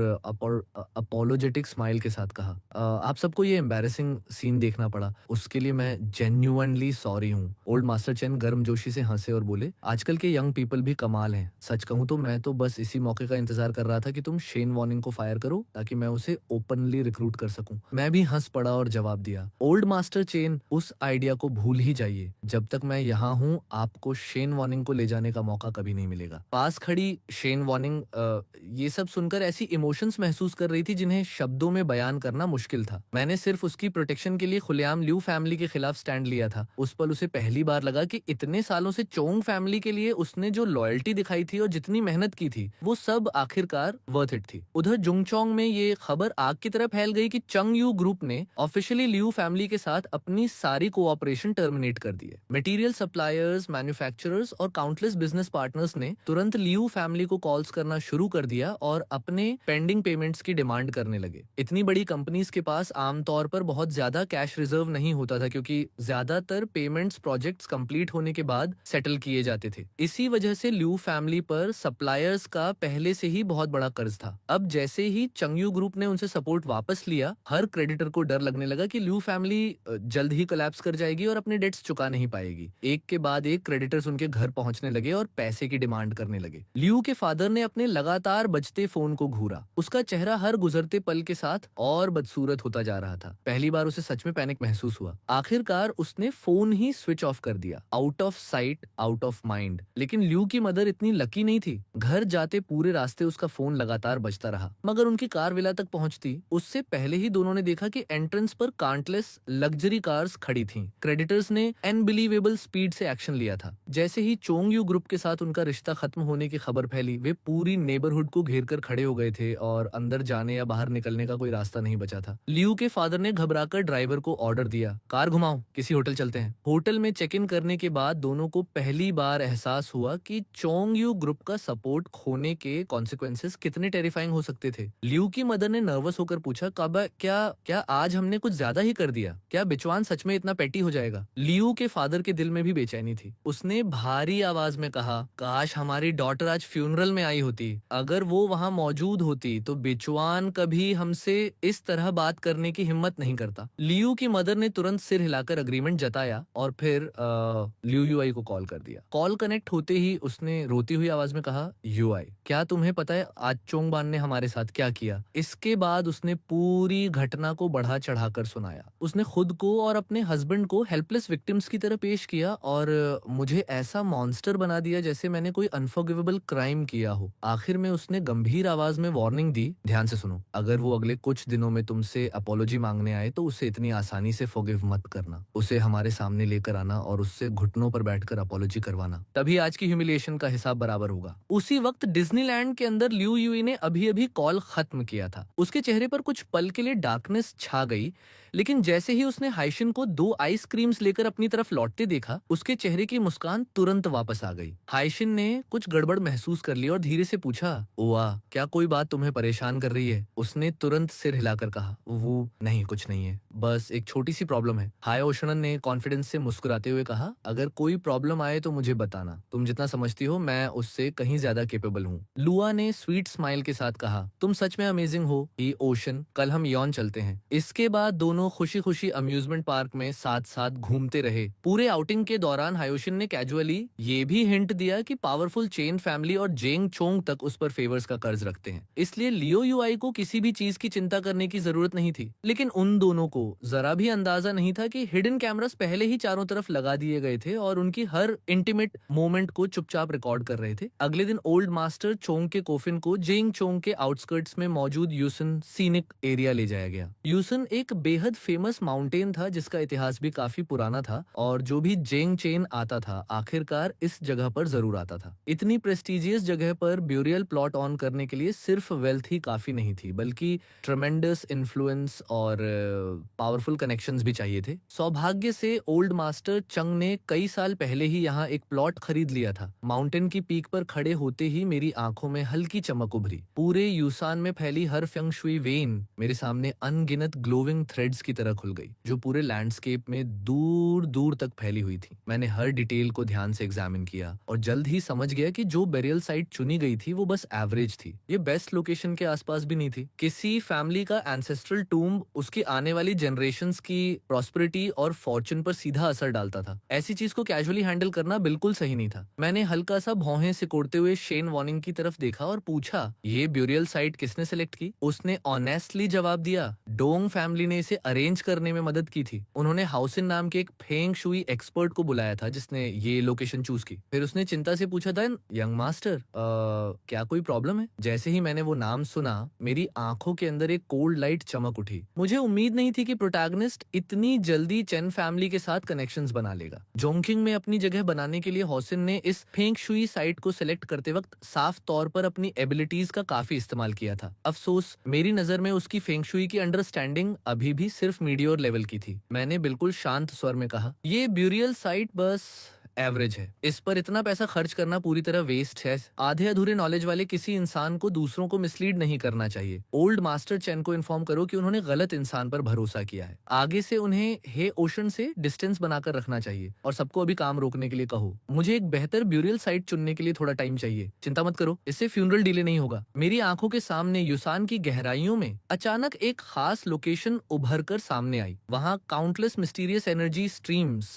अपोलोजेटिक स्माइल के साथ कहा, आप सबको ये एम्बैरेसिंग सीन देखना पड़ा, उसके लिए मैं जेन्युइनली सॉरी हूँ। ओल्ड मास्टर चैन गर्मजोशी से हंसे और बोले, आजकल के यंग पीपल भी कमाल हैं। सच कहूँ तो मैं तो बस इसी मौके का इंतजार कर रहा था कि तुम शेन वॉर्निंग को फायर करो ताकि मैं उसे ओपनली रिक्रूट कर सकूं। मैं भी हंस पड़ा और जवाब दिया, ओल्ड मास्टर चेन, उस आइडिया को भूल ही जाइए। जब तक मैं यहाँ हूँ आपको शेन वॉर्निंग को ले जाने का मौका कभी नहीं मिलेगा। पास खड़ी शेन वॉर्निंग ये सब सुनकर ऐसी इमोशंस महसूस कर रही थी जिन्हें शब्दों में बयान करना मुश्किल था। मैंने सिर्फ उसकी प्रोटेक्शन के लिए खुलेआम लियू फैमिली के खिलाफ स्टैंड लिया था। उस पल उसे पहली बार लगा कि इतने सालों से चोंग फैमिली के लिए उसने जो लॉयल्टी दिखाई थी और जितनी मेहनत की थी वो सब आखिरकार वर्थ इट थी। उधर जुंगचोंग में ये खबर आग की तरह फैल गई कि चंग यू ग्रुप ने ऑफिशियली लियू फैमिली के साथ अपनी सारी कोऑपरेशन टर्मिनेट कर दी है। मटेरियल सप्लायर्स, मैन्युफैक्चरर्स और काउंटलेस बिजनेस पार्टनर्स ने तुरंत लियू फैमिली को कॉल्स करना शुरू कर दिया और अपने पेंडिंग पेमेंट्स की डिमांड करने लगे। इतनी बड़ी कंपनीज के पास आमतौर पर बहुत ज्यादा कैश रिजर्व नहीं होता था क्योंकि ज्यादातर पेमेंट्स प्रोजेक्ट्स कंप्लीट होने के बाद सेटल किए जाते थे। इसी वजह से लियू फैमिली पर सप्लायर्स का पहले से ही बहुत बड़ा कर्ज था। अब जैसे ही चंगयू ग्रुप ने उनसे सपोर्ट वापस लिया, हर क्रेडिटर को डर लगने लगा कि लियू फैमिली जल्द ही कोलैप्स कर जाएगी और अपने डेट्स चुका नहीं पाएगी। एक के बाद एक क्रेडिटर्स उनके घर पहुंचने लगे और पैसे की डिमांड करने लगे। लियू के फादर ने अपने लगातार बजते फोन को घूरा। उसका चेहरा हर गुजरते पल के साथ और बदसूरत होता जा रहा था। पहली बार उसे सच में पैनिक महसूस हुआ। आखिरकार उसने फोन ही स्विच ऑफ कर दिया। Out of site, out of mind. लेकिन लियू की मदर इतनी लकी नहीं थी। घर जाते पूरे रास्ते उसका फोन लगातार बजता रहा, मगर उनकी कार विला तक पहुंचती उससे पहले ही दोनों ने देखा कि एंट्रेंस पर काउंटलेस लग्जरी कार्स खड़ी थीं। क्रेडिटर्स ने अनबिलीवेबल स्पीड से एक्शन लिया था। जैसे ही चोंग यू ग्रुप के साथ उनका रिश्ता खत्म होने की खबर फैली, वे पूरी नेबरहुड को घेर कर खड़े हो गए थे और अंदर जाने या बाहर निकलने का कोई रास्ता नहीं बचा था। लियू के फादर ने घबराकर ड्राइवर को ऑर्डर दिया, कार घुमाओ, किसी होटल चलते हैं। होटल में चेक इन करने के बाद दोनों को पहली बार एहसास हुआ कि चोंग यू ग्रुप का सपोर्ट खोने के कॉन्सिक्वेंसेस कितने टेरिफाइंग हो सकते थे। लियू की मदर ने नर्वस होकर पूछा, काबा क्या आज हमने कुछ ज्यादा ही कर दिया? क्या बिचवान सच में इतना पेटी हो जाएगा? लियू के फादर के दिल में भी बेचैनी थी। उसने भारी आवाज में कहा, काश हमारी डॉटर आज फ्यूनरल में आई होती। अगर वो वहां मौजूद होती तो बिचुआन कभी हमसे इस तरह बात करने की हिम्मत नहीं करता। लियू की मदर ने तुरंत सिर हिलाकर अग्रीमेंट जताया और फिर लियू यूआई को कॉल कर दिया। कॉल कनेक्ट होते ही उसने रोती हुई आवाज में कहा, यूआई, क्या तुम्हें पता है आज चोंगबान ने हमारे साथ क्या किया? इसके बाद उसने पूरी घटना को बढ़ा चढ़ाकर सुनाया। उसने खुद को और अपने हस्बैंड को हेल्पलेस विक्टिम्स की तरह पेश किया और मुझे ऐसा मॉन्स्टर बना दिया जैसे मैंने कोई अनफॉरगिवेबल क्राइम किया हो। आखिर में उसने गंभीर आवाज में वार्निंग दी, ध्यान से सुनो, अगर वो अगले कुछ दिनों में तुमसे अपोलॉजी मांगने आए तो उसे इतनी आसानी से फॉरगिव मत करना। उसे हमारे सामने लेकर आना और उससे घुटनों पर बैठकर अपोलॉजी करवाना, तभी आज की ह्यूमिलिएशन का हिसाब बराबर होगा। उसी वक्त डिज्नीलैंड के अंदर लियू यूई ने अभी अभी कॉल खत्म किया था। उसके चेहरे पर कुछ पल के लिए डार्कनेस छा गई, लेकिन जैसे ही उसने हाइशिन को 2 आइसक्रीम्स लेकर अपनी तरफ लौटते देखा, उसके चेहरे की मुस्कान तुरंत वापस आ गई। हाइशिन ने कुछ गड़बड़ महसूस कर ली और धीरे से पूछा, ओआ, क्या कोई बात तुम्हें परेशान कर रही है? उसने तुरंत सिर हिलाकर कहा, वो नहीं, कुछ नहीं है, बस एक छोटी सी प्रॉब्लम है। हाय ओशनन ने कॉन्फिडेंस से मुस्कुराते हुए कहा, अगर कोई प्रॉब्लम आए तो मुझे बताना, तुम जितना समझती हो मैं उससे कहीं ज्यादा केपेबल हूँ। लुआ ने स्वीट स्माइल के साथ कहा, तुम सच में अमेजिंग हो ही ओशन, कल हम यॉन चलते हैं। इसके बाद दोनों खुशी खुशी अम्यूजमेंट पार्क में साथ साथ घूमते रहे। पूरे आउटिंग के दौरान हायोशिन ने कैजुअली ये भी हिंट दिया कि पावरफुल चेन फैमिली और जेंग चोंग तक उस पर फेवर्स का कर्ज रखते हैं, इसलिए लियो यूआई को किसी भी चीज की चिंता करने की जरूरत नहीं थी। लेकिन उन दोनों को जरा भी अंदाजा नहीं था कि हिडन कैमरास पहले ही चारों तरफ लगा दिए गए थे और उनकी हर इंटीमेट मोमेंट को चुपचाप रिकॉर्ड कर रहे थे। अगले दिन ओल्ड मास्टर चोंग के कोफिन को जेंग चोंग के आउटस्कर्ट्स में मौजूद यूसन सीनिक एरिया ले जाया गया। यूसन एक बेहद फेमस माउंटेन था जिसका इतिहास भी काफी पुराना था और जो भी जेंग चेन आता था आखिरकार इस जगह पर जरूर आता था। इतनी प्रेस्टिजियस जगह पर ब्यूरियल प्लॉट ऑन करने के लिए सिर्फ वेल्थ ही काफी नहीं थी, बल्कि ट्रेमेंडस इन्फ्लुएंस और पावरफुल कनेक्शंस भी चाहिए थे। सौभाग्य से ओल्ड मास्टर चंग ने कई साल पहले ही यहाँ एक प्लॉट खरीद लिया था। माउंटेन की पीक पर खड़े होते ही मेरी आंखों में हल्की चमक उभरी। पूरे यूसान में फैली हर फेंग शुई वेन मेरे सामने अनगिनत ग्लोविंग थ्रेड्स की तरह खुल गई, जो पूरे लैंडस्केप में दूर दूर तक फैली हुई थी। मैंने हर डिटेल को ध्यान से एग्जामिन किया और जल्द ही समझ गया कि जो बेरियल साइट चुनी गई थी वो बस एवरेज थी। ये बेस्ट लोकेशन के आसपास भी नहीं थी। किसी फैमिली का एंसेस्ट्रल टूम्ब उसकी आने वाली जनरेशंस की प्रॉस्पेरिटी और फॉर्चून पर सीधा असर डालता था। ऐसी चीज को कैजुअली हैंडल करना बिल्कुल सही नहीं था। मैंने हल्का सा भौहें सिकोड़ते हुए शेन वॉर्निंग की तरफ देखा और पूछा, ये ब्यूरियल साइट किसने सेलेक्ट की? उसने ऑनेस्टली जवाब दिया, डोंग फैमिली ने इसे अरेंज करने में मदद की थी। उन्होंने हाउसिन नाम के एक फेंग शुई एक्सपर्ट को बुलाया था जिसने ये लोकेशन चूज की। फिर उसने चिंता से पूछा था, यंग मास्टर, क्या कोई प्रॉब्लम है? जैसे ही मैंने वो नाम सुना, मेरी आंखों के अंदर एक कोल्ड लाइट चमक उठी। मुझे उम्मीद नहीं थी कि प्रोटैगनिस्ट इतनी जल्दी चेन फैमिली के साथ कनेक्शंस बना लेगा। जोंगकिंग में अपनी जगह बनाने के लिए हौसिन ने इस फेंग शुई साइट को सिलेक्ट करते वक्त साफ तौर पर अपनी एबिलिटीज का काफी इस्तेमाल किया था। अफसोस, मेरी नजर में उसकी फेंग शुई की अंडरस्टैंडिंग अभी भी सिर्फ मीडियोर लेवल की थी। मैंने बिल्कुल शांत स्वर में कहा, ये ब्यूरियल साइट बस एवरेज है, इस पर इतना पैसा खर्च करना पूरी तरह वेस्ट है। आधे अधूरे नॉलेज वाले किसी इंसान को दूसरों को मिसलीड नहीं करना चाहिए। ओल्ड मास्टर चेन को इन्फॉर्म करो कि उन्होंने गलत इंसान पर भरोसा किया है। आगे से उन्हें हे ओशन से डिस्टेंस बनाकर रखना चाहिए और सबको अभी काम रोकने के लिए कहो। मुझे एक बेहतर ब्यूरियल साइट चुनने के लिए थोड़ा टाइम चाहिए। चिंता मत करो, इससे फ्यूनरल डिले नहीं होगा। मेरी आंखों के सामने यूसान की गहराइयों में अचानक एक खास लोकेशन उभर कर सामने आई। वहां काउंटलेस मिस्टीरियस एनर्जी स्ट्रीम्स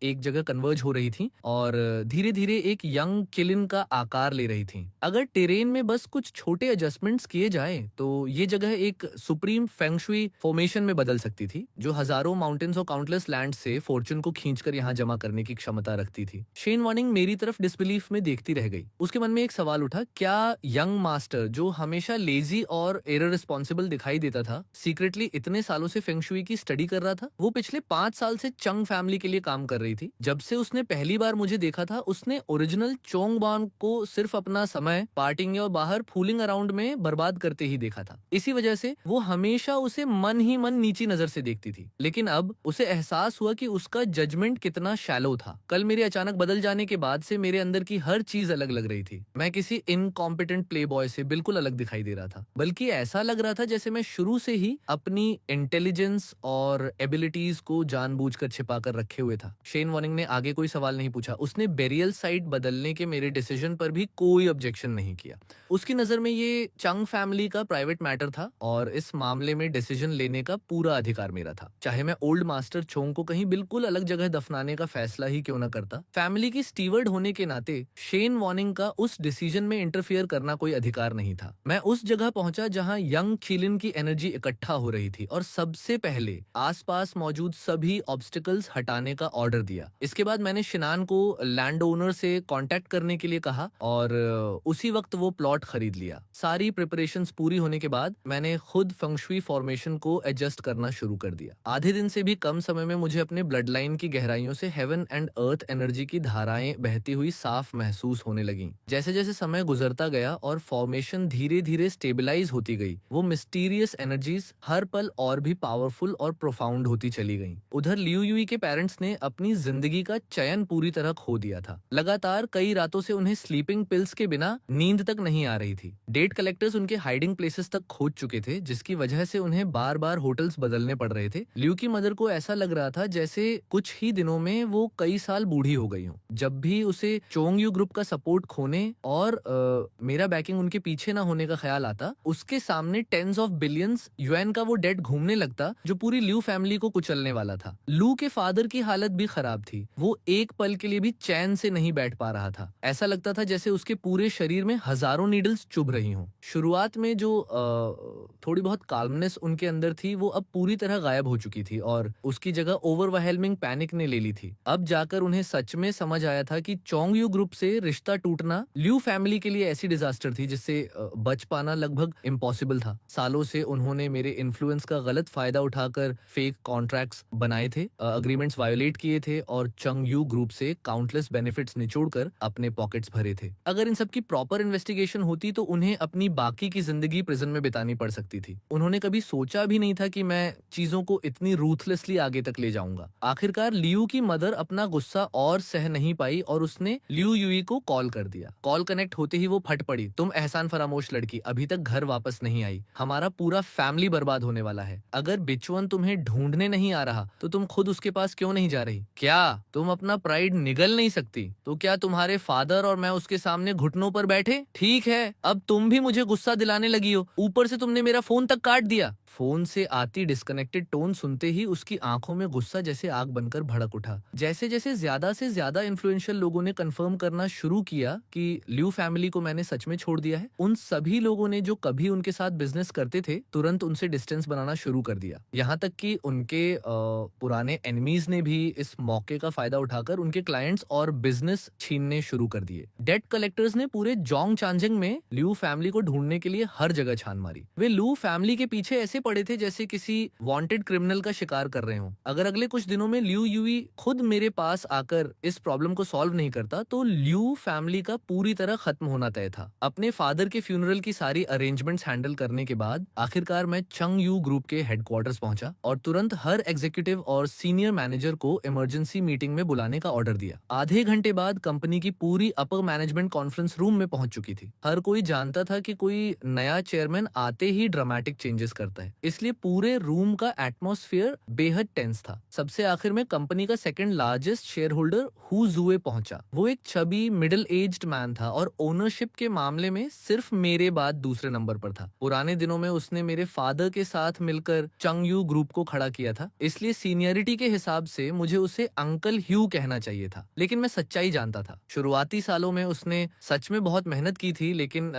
एक जगह कन्वर्ज हो रही थी और धीरे धीरे एक यंग किलिन का आकार ले रही थी। अगर टेरेन में बस कुछ छोटे एडजस्टमेंट्स किए जाएं तो ये जगह एक सुप्रीम फेंग शुई फॉर्मेशन में बदल सकती थी, जो हजारों माउंटेन्स और काउंटलेस लैंड से फॉर्चून को खींचकर यहाँ जमा करने की क्षमता रखती थी। शेन वार्निंग मेरी तरफ डिसबिलीफ में देखती रह गई। उसके मन में एक सवाल उठा, क्या यंग मास्टर, जो हमेशा लेजी और इररिस्पॉन्सिबल दिखाई देता था, सीक्रेटली इतने सालों से फेंग शुई की स्टडी कर रहा था? वो पिछले 5 साल से चंग फैमिली के लिए काम कर रही थी। जब से उसने पहली बार मुझे देखा था, उसने ओरिजिनल चोंगबान को सिर्फ अपना समय पार्टिंग और बाहर फूलिंग अराउंड में बर्बाद करते ही देखा था। इसी वजह से वो हमेशा उसे मन ही मन नीची नजर से देखती थी। लेकिन अब उसे एहसास हुआ कि उसका जजमेंट कितना शैलो था। कल मेरे अचानक बदल जाने के बाद से मेरे अंदर की हर चीज अलग लग रही थी। मैं किसी इनकॉम्पिटेंट प्ले बॉय से बिल्कुल अलग दिखाई दे रहा था, बल्कि ऐसा लग रहा था जैसे मैं शुरू से ही अपनी इंटेलिजेंस और एबिलिटीज को जानबूझकर छिपा कर रखे हुए था। शेन वॉर्निंग ने आगे कोई सवाल सवाल नहीं पूछा। उसने बेरियल साइट बदलने के मेरे डिसीजन पर भी कोई ऑब्जेक्शन नहीं किया। उसकी नज़र में ये चंग फैमिली का प्राइवेट मैटर था और इस मामले में डिसीजन लेने का पूरा अधिकार मेरा था। चाहे मैं ओल्ड मास्टर चोंग को कहीं बिल्कुल अलग जगह दफनाने का फैसला ही क्यों ना करता, फैमिली की स्टीवर्ड होने के नाते शेन वॉर्निंग का उस डिसीजन में इंटरफियर करना कोई अधिकार नहीं था। मैं उस जगह पहुंचा जहां यंग खिलिन की एनर्जी इकट्ठा हो रही थी और सबसे पहले आसपास मौजूद सभी ऑब्स्टिकल्स हटाने का ऑर्डर दिया। इसके बाद मैंने शिनान को लैंड ओनर से कांटेक्ट करने के लिए कहा और उसी वक्त वो प्लॉट खरीद लिया। सारी प्रिपरेशंस पूरी होने के बाद मैंने खुद फेंगशुई फॉर्मेशन को एडजस्ट करना शुरू कर दिया। आधे दिन से भी कम समय में मुझे अपने ब्लड लाइन की गहराइयों से हेवन एंड अर्थ एनर्जी की धाराएं बहती हुई साफ महसूस होने लगी। जैसे जैसे समय गुजरता गया और फॉर्मेशन धीरे धीरे स्टेबलाइज होती गई, वो मिस्टीरियस एनर्जीज हर पल और भी पावरफुल और प्रोफाउंड होती चली गईं। उधर लियू युई के पेरेंट्स ने अपनी जिंदगी का चयन पूरी तरह खो दिया था। लगातार कई रातों से उन्हें स्लीपिंग पिल्स के बिना नींद तक नहीं आ रही थी। डेट कलेक्टर्स उनके हाइडिंग प्लेसेस तक खोज चुके थे, जिसकी वजह से उन्हें बार बार होटल्स बदलने पड़ रहे थे। लियू की मदर को ऐसा लग रहा था जैसे कुछ ही दिनों में वो कई साल बूढ़ी हो गई हो। जब भी उसे चोंगयू ग्रुप का सपोर्ट खोने और मेरा बैकिंग उनके पीछे ना होने का ख्याल आता, उसके सामने टेंस ऑफ बिलियंस युएन का वो डेट घूमने लगता जो पूरी लियू फैमिली को कुचलने वाला था। लू के फादर की हालत भी खराब थी। वो एक पल के लिए भी चैन से नहीं बैठ पा रहा था। ऐसा लगता था जैसे उसके पूरे शरीर में हजारों नीडल्स चुभ रही हों। शुरुआत में जो थोड़ी बहुत काल्मनेस उनके अंदर थी, वो अब पूरी तरह गायब हो चुकी थी और उसकी जगह ओवरवेलमिंग पैनिक ने ले ली थी। अब जाकर उन्हें सच में समझ आया था कि चोंगयू ग्रुप से रिश्ता टूटना लियू फैमिली के लिए ऐसी डिजास्टर थी जिससे बच पाना लगभग इम्पॉसिबल था। सालों से उन्होंने मेरे इन्फ्लुएंस का गलत फायदा उठाकर फेक कॉन्ट्रैक्ट्स बनाए थे, अग्रीमेंट्स वायोलेट किए थे और चोंगयू ग्रुप से काउंटलेस बेनिफिट्स निचोड़कर अपने पॉकेट्स भरे थे। अगर इन सब की प्रॉपर इन्वेस्टिगेशन होती तो उन्हें अपनी बाकी की जिंदगी प्रिजन में बितानी पड़ सकती थी। उन्होंने कभी सोचा भी नहीं था कि मैं चीजों को इतनी रूथलेसली आगे तक ले जाऊंगा। आखिरकार लियू की मदर अपना गुस्सा और सह नहीं पाई और उसने लियू युई को कॉल कर दिया। कॉल कनेक्ट होते ही वो फट पड़ी, तुम एहसान फरामोश लड़की, अभी तक घर वापस नहीं आई, हमारा पूरा फैमिली बर्बाद होने वाला है। अगर बिचुअन तुम्हें ढूंढने नहीं आ रहा तो तुम खुद उसके पास क्यों नहीं जा रही? क्या तुम अपना प्राइड निगल नहीं सकती? तो क्या तुम्हारे फादर और मैं उसके सामने घुटनों पर बैठे? ठीक है, अब तुम भी मुझे गुस्सा दिलाने लगी हो, ऊपर से तुमने मेरा फोन तक काट दिया। फोन से आती डिस्कनेक्टेड टोन सुनते ही उसकी आंखों में गुस्सा जैसे आग बनकर भड़क उठा। जैसे जैसे ज्यादा से ज्यादा इन्फ्लुएंशियल लोगों ने कंफर्म करना शुरू किया कि लियू फैमिली को मैंने सच में छोड़ दिया है, उन सभी लोगों ने जो कभी उनके साथ बिजनेस करते थे तुरंत उनसे डिस्टेंस बनाना शुरू कर दिया। यहाँ तक कि उनके पुराने एनिमीज ने भी इस मौके का फायदा उठाकर उनके क्लाइंट्स और बिजनेस छीनने शुरू कर दिए। डेट कलेक्टर्स ने पूरे जोंग चांजिंग में लियू फैमिली को ढूंढने के लिए हर जगह छान मारी। वे लियू फैमिली के पीछे ऐसे पड़े थे जैसे किसी वांटेड क्रिमिनल का शिकार कर रहे हों। अगर अगले कुछ दिनों में लियू युई खुद मेरे पास आकर इस प्रॉब्लम को सॉल्व नहीं करता तो लियू फैमिली का पूरी तरह खत्म होना तय था। अपने फादर के फ्यूनरल की सारी अरेंजमेंट्स हैंडल करने के बाद आखिरकार मैं चंगयू ग्रुप के हेडक्वार्टर्स पहुंचा और तुरंत हर एग्जीक्यूटिव और सीनियर मैनेजर को इमरजेंसी मीटिंग में बुलाने का ऑर्डर दिया। आधे घंटे बाद कंपनी की पूरी अपर मैनेजमेंट कॉन्फ्रेंस रूम में पहुंच चुकी थी। हर कोई जानता था कि कोई नया चेयरमैन आते ही ड्रामेटिक चेंजेस करता है, इसलिए पूरे रूम का एटमॉस्फेयर बेहद टेंस था। सबसे आखिर में कंपनी का second largest share holder who जुए पहुंचा। वो एक छबी मिडिल एज्ड मैन था और ओनरशिप के मामले में सिर्फ मेरे बाद दूसरे नंबर पर था। पुराने दिनों में उसने मेरे फादर के साथ मिलकर चंगयू ग्रुप को खड़ा किया था, इसलिए सीनियरिटी के हिसाब से मुझे उसे अंकल ह्यू कहना चाहिए था। लेकिन मैं सच्चाई जानता था। शुरुआती सालों में उसने सच में बहुत मेहनत की थी, लेकिन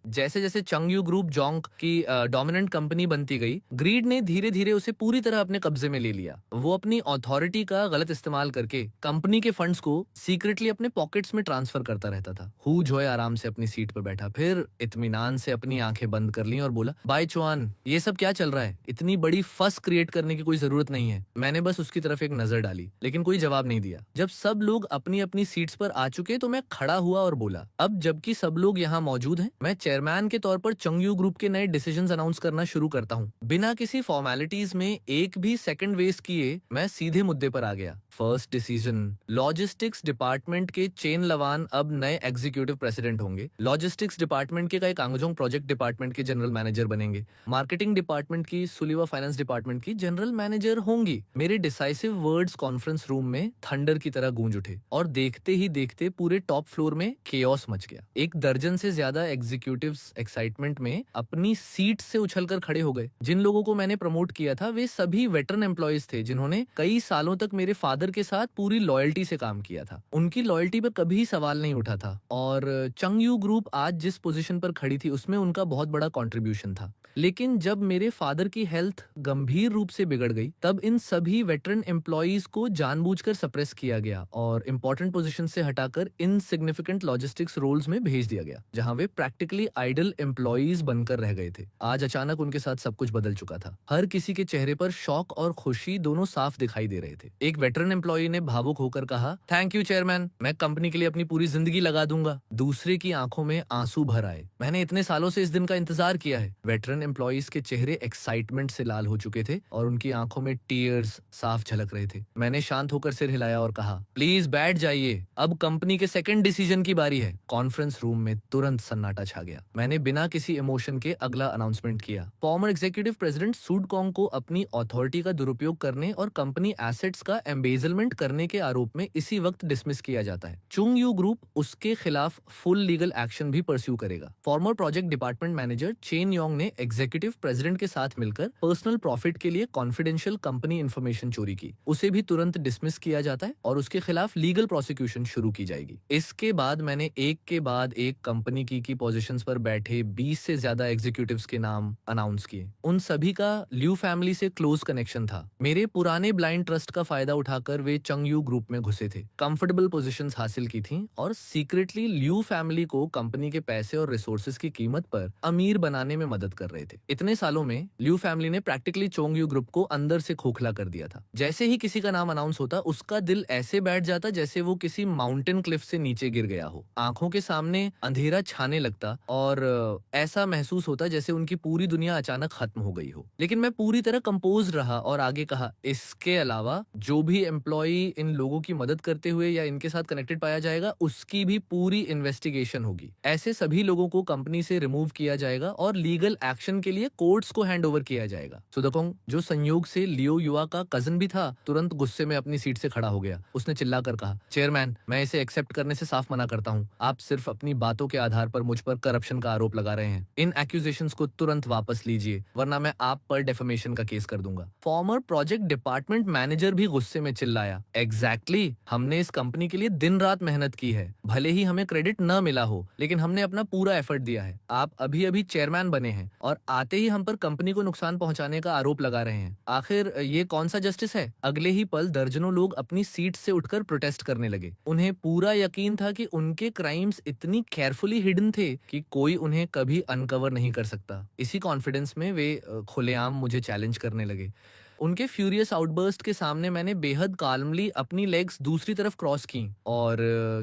जैसे जैसे चंगयू ग्रुप जोंग की डोमिनेंट कंपनी बनती गई, ग्रीड ने धीरे धीरे उसे पूरी तरह अपने कब्जे में ले लिया। वो अपनी अथॉरिटी का गलत इस्तेमाल करके कंपनी के फंड्स को सीक्रेटली अपने पॉकेट्स में ट्रांसफर करता रहता था। हु जोए आराम से अपनी सीट पर बैठा, फिर इत्मीनान से अपनी आंखें बंद कर ली और बोला, बाय चुआन, ये सब क्या चल रहा है? इतनी बड़ी फस क्रिएट करने की कोई जरूरत नहीं है। मैंने बस उसकी तरफ एक नजर डाली, लेकिन कोई जवाब नहीं दिया। जब सब लोग अपनी अपनी सीट्स पर आ चुके तो मैं खड़ा हुआ और बोला, अब जबकि सब लोग यहाँ मौजूद हैं, मैं चेयरमैन के तौर पर चंगयू ग्रुप के नए डिसीजंस अनाउंस करना शुरू करता हूँ। बिना किसी फॉर्मेलिटीज में एक भी सेकंड वेस्ट किए मैं सीधे मुद्दे पर आ गया। फर्स्ट डिसीजन, लॉजिस्टिक्स डिपार्टमेंट के चेन लवान अब नए एग्जीक्यूटिव प्रेसिडेंट होंगे। लॉजिस्टिक्स डिपार्टमेंट के कई कांगजोंग प्रोजेक्ट डिपार्टमेंट के जनरल मैनेजर बनेंगे। मार्केटिंग डिपार्टमेंट की सुलीवा फाइनेंस डिपार्टमेंट की जनरल मैनेजर होंगी। मेरे डिसाइसिव वर्ड्स कॉन्फ्रेंस रूम में थंडर की तरह गूंज उठे और देखते ही देखते पूरे टॉप फ्लोर में केओस मच गया। एक दर्जन से ज्यादा एग्जीक्यूटिव्स एक्साइटमेंट में अपनी सीट से उछलकर खड़े हो गए। जिन लोगों को मैंने प्रमोट किया था वे सभी वेटरन एम्प्लॉयज थे जिन्होंने कई सालों तक मेरे फादर के साथ पूरी लॉयल्टी से काम किया था। उनकी लॉयल्टी पर कभी सवाल नहीं उठा था और चंगयू ग्रुप आज जिस पोजीशन पर खड़ी थी उसमें उनका बहुत बड़ा कंट्रीब्यूशन था। लेकिन जब मेरे फादर की हेल्थ गंभीर रूप से बिगड़ गई तब इन सभी वेटरन एम्प्लॉयज को जानबूझकर सप्रेस किया गया और इंपॉर्टेंट पोजीशन से हटाकर इनसिग्निफिकेंट लॉजिस्टिक्स रोल्स में भेज दिया गया, जहां वे प्रैक्टिकली आइडल एम्प्लॉयज बनकर रह गए थे। आज अचानक उनके साथ सब कुछ बदल चुका था। हर किसी के चेहरे पर शौक और खुशी दोनों साफ दिखाई दे रहे थे। एक वेटरन एम्प्लॉय ने भावुक होकर कहा, थैंक यू चेयरमैन, मैं कंपनी के लिए अपनी पूरी जिंदगी लगा दूंगा। दूसरे की आंखों में आंसू भर आए। मैंने इतने सालों से इस दिन का इंतजार किया है। वेटरन एम्प्लॉयज के चेहरे एक्साइटमेंट से लाल हो चुके थे और उनकी आंखों में टीयर्स साफ झलक रहे थे। मैंने शांत होकर सिर हिलाया और कहा, प्लीज बैठ जाइए, अब कंपनी के सेकंड डिसीजन की बारी है। कॉन्फ्रेंस रूम में तुरंत सन्नाटा छा गया। मैंने बिना किसी इमोशन के अगला अनाउंसमेंट किया। फॉर्मर एग्जीक्यूटिव प्रेसिडेंट सूडकोंग को अपनी अथॉरिटी का दुरुपयोग करने और कंपनी एसेट्स का एम्बेजलमेंट करने के आरोप में इसी वक्त डिसमिस किया जाता है। चुंग यू ग्रुप उसके खिलाफ फुल लीगल एक्शन भी परस्यू करेगा। Farmer project department manager chain Yong ने एग्जीक्यूटिव प्रेसिडेंट के साथ मिलकर पर्सनल प्रॉफिट के लिए कॉन्फिडेंशियल कंपनी इंफॉर्मेशन चोरी की। उसे भी तुरंत डिसमिस किया जाता है और उसके खिलाफ लीगल प्रोसिक्यूशन शुरू की जाएगी। इसके बाद मैंने एक के बाद एक कंपनी की पोजीशंस पर बैठे 20 से ज्यादा एग्जीक्यूटिव्स के नाम अनाउंस किए। उन सभी का ल्यू फैमिली से क्लोज कनेक्शन था। मेरे पुराने ब्लाइंड ट्रस्ट का फायदा उठाकर वे चंगयू ग्रुप में घुसे थे, कंफर्टेबल पोजीशंस हासिल की थी और सीक्रेटली ल्यू फैमिली को कंपनी के पैसे और रिसोर्सेज की कीमत पर अमीर बनाने में मदद कर रहे थे। इतने सालों में ल्यू फैमिली ने प्रैक्टिकली चोंगयू ग्रुप को अंदर से खोखला कर दिया था। जैसे ही किसी का नाम अनाउंस होता उसका दिल ऐसे बैठ जाता जैसे वो किसी माउंटेन क्लिफ से नीचे गिर गया हो। आंखों के सामने अंधेरा छाने लगता और ऐसा महसूस होता जैसे उनकी पूरी दुनिया अचानक खत्म हो गई हो। लेकिन मैं पूरी तरह कंपोज रहा और आगे कहा, इसके अलावा जो भी एम्प्लॉई इन लोगों की मदद करते हुए या इनके साथ कनेक्टेड पाया जाएगा उसकी भी पूरी इन्वेस्टिगेशन होगी। ऐसे सभी लोगों को कंपनी से रिमूव किया जाएगा और लीगल एक्शन के लिए कोर्ट्स को हैंड ओवर किया जाएगा। सुदकोंग, जो संयोग से लियो युआ का कजन भी था, तुरंत गुस्से में अपनी सीट से खड़ा हो गया। उसने चिल्लाकर कहा, चेयरमैन, मैं इसे एक्सेप्ट करने से साफ मना करता हूँ। आप सिर्फ अपनी बातों के आधार पर मुझ पर करप्शन का आरोप लगा रहे हैं। इन एक्यूजेशंस को तुरंत वापस लीजिए वरना मैं आप पर डेफेमेशन का केस कर दूंगा। फॉर्मर प्रोजेक्ट डिपार्टमेंट मैनेजर भी गुस्से में चिल्लाया, एग्जैक्टली, हमने इस कंपनी के लिए दिन रात मेहनत की है। भले ही हमें क्रेडिट न मिला हो लेकिन हमने अपना पूरा एफर्ट दिया है। आप अभी अभी चेयरमैन बने हैं और आते ही हम पर कंपनी को नुकसान पहुंचाने का आरोप लगा रहे हैं। आखिर ये कौन सा जस्टिस है? अगले ही पल दर्जनों लोग अपनी सीट से उठकर प्रोटेस्ट करने लगे। उन्हें पूरा यकीन था कि उनके क्राइम्स इतनी केयरफुली हिडन थे कि कोई उन्हें कभी अनकवर नहीं कर सकता। इसी कॉन्फिडेंस में वे खुलेआम मुझे चैलेंज करने लगे। उनके फ्यूरियस आउटबर्स्ट के सामने मैंने बेहद काल्मली अपनी लेग्स दूसरी तरफ क्रॉस की और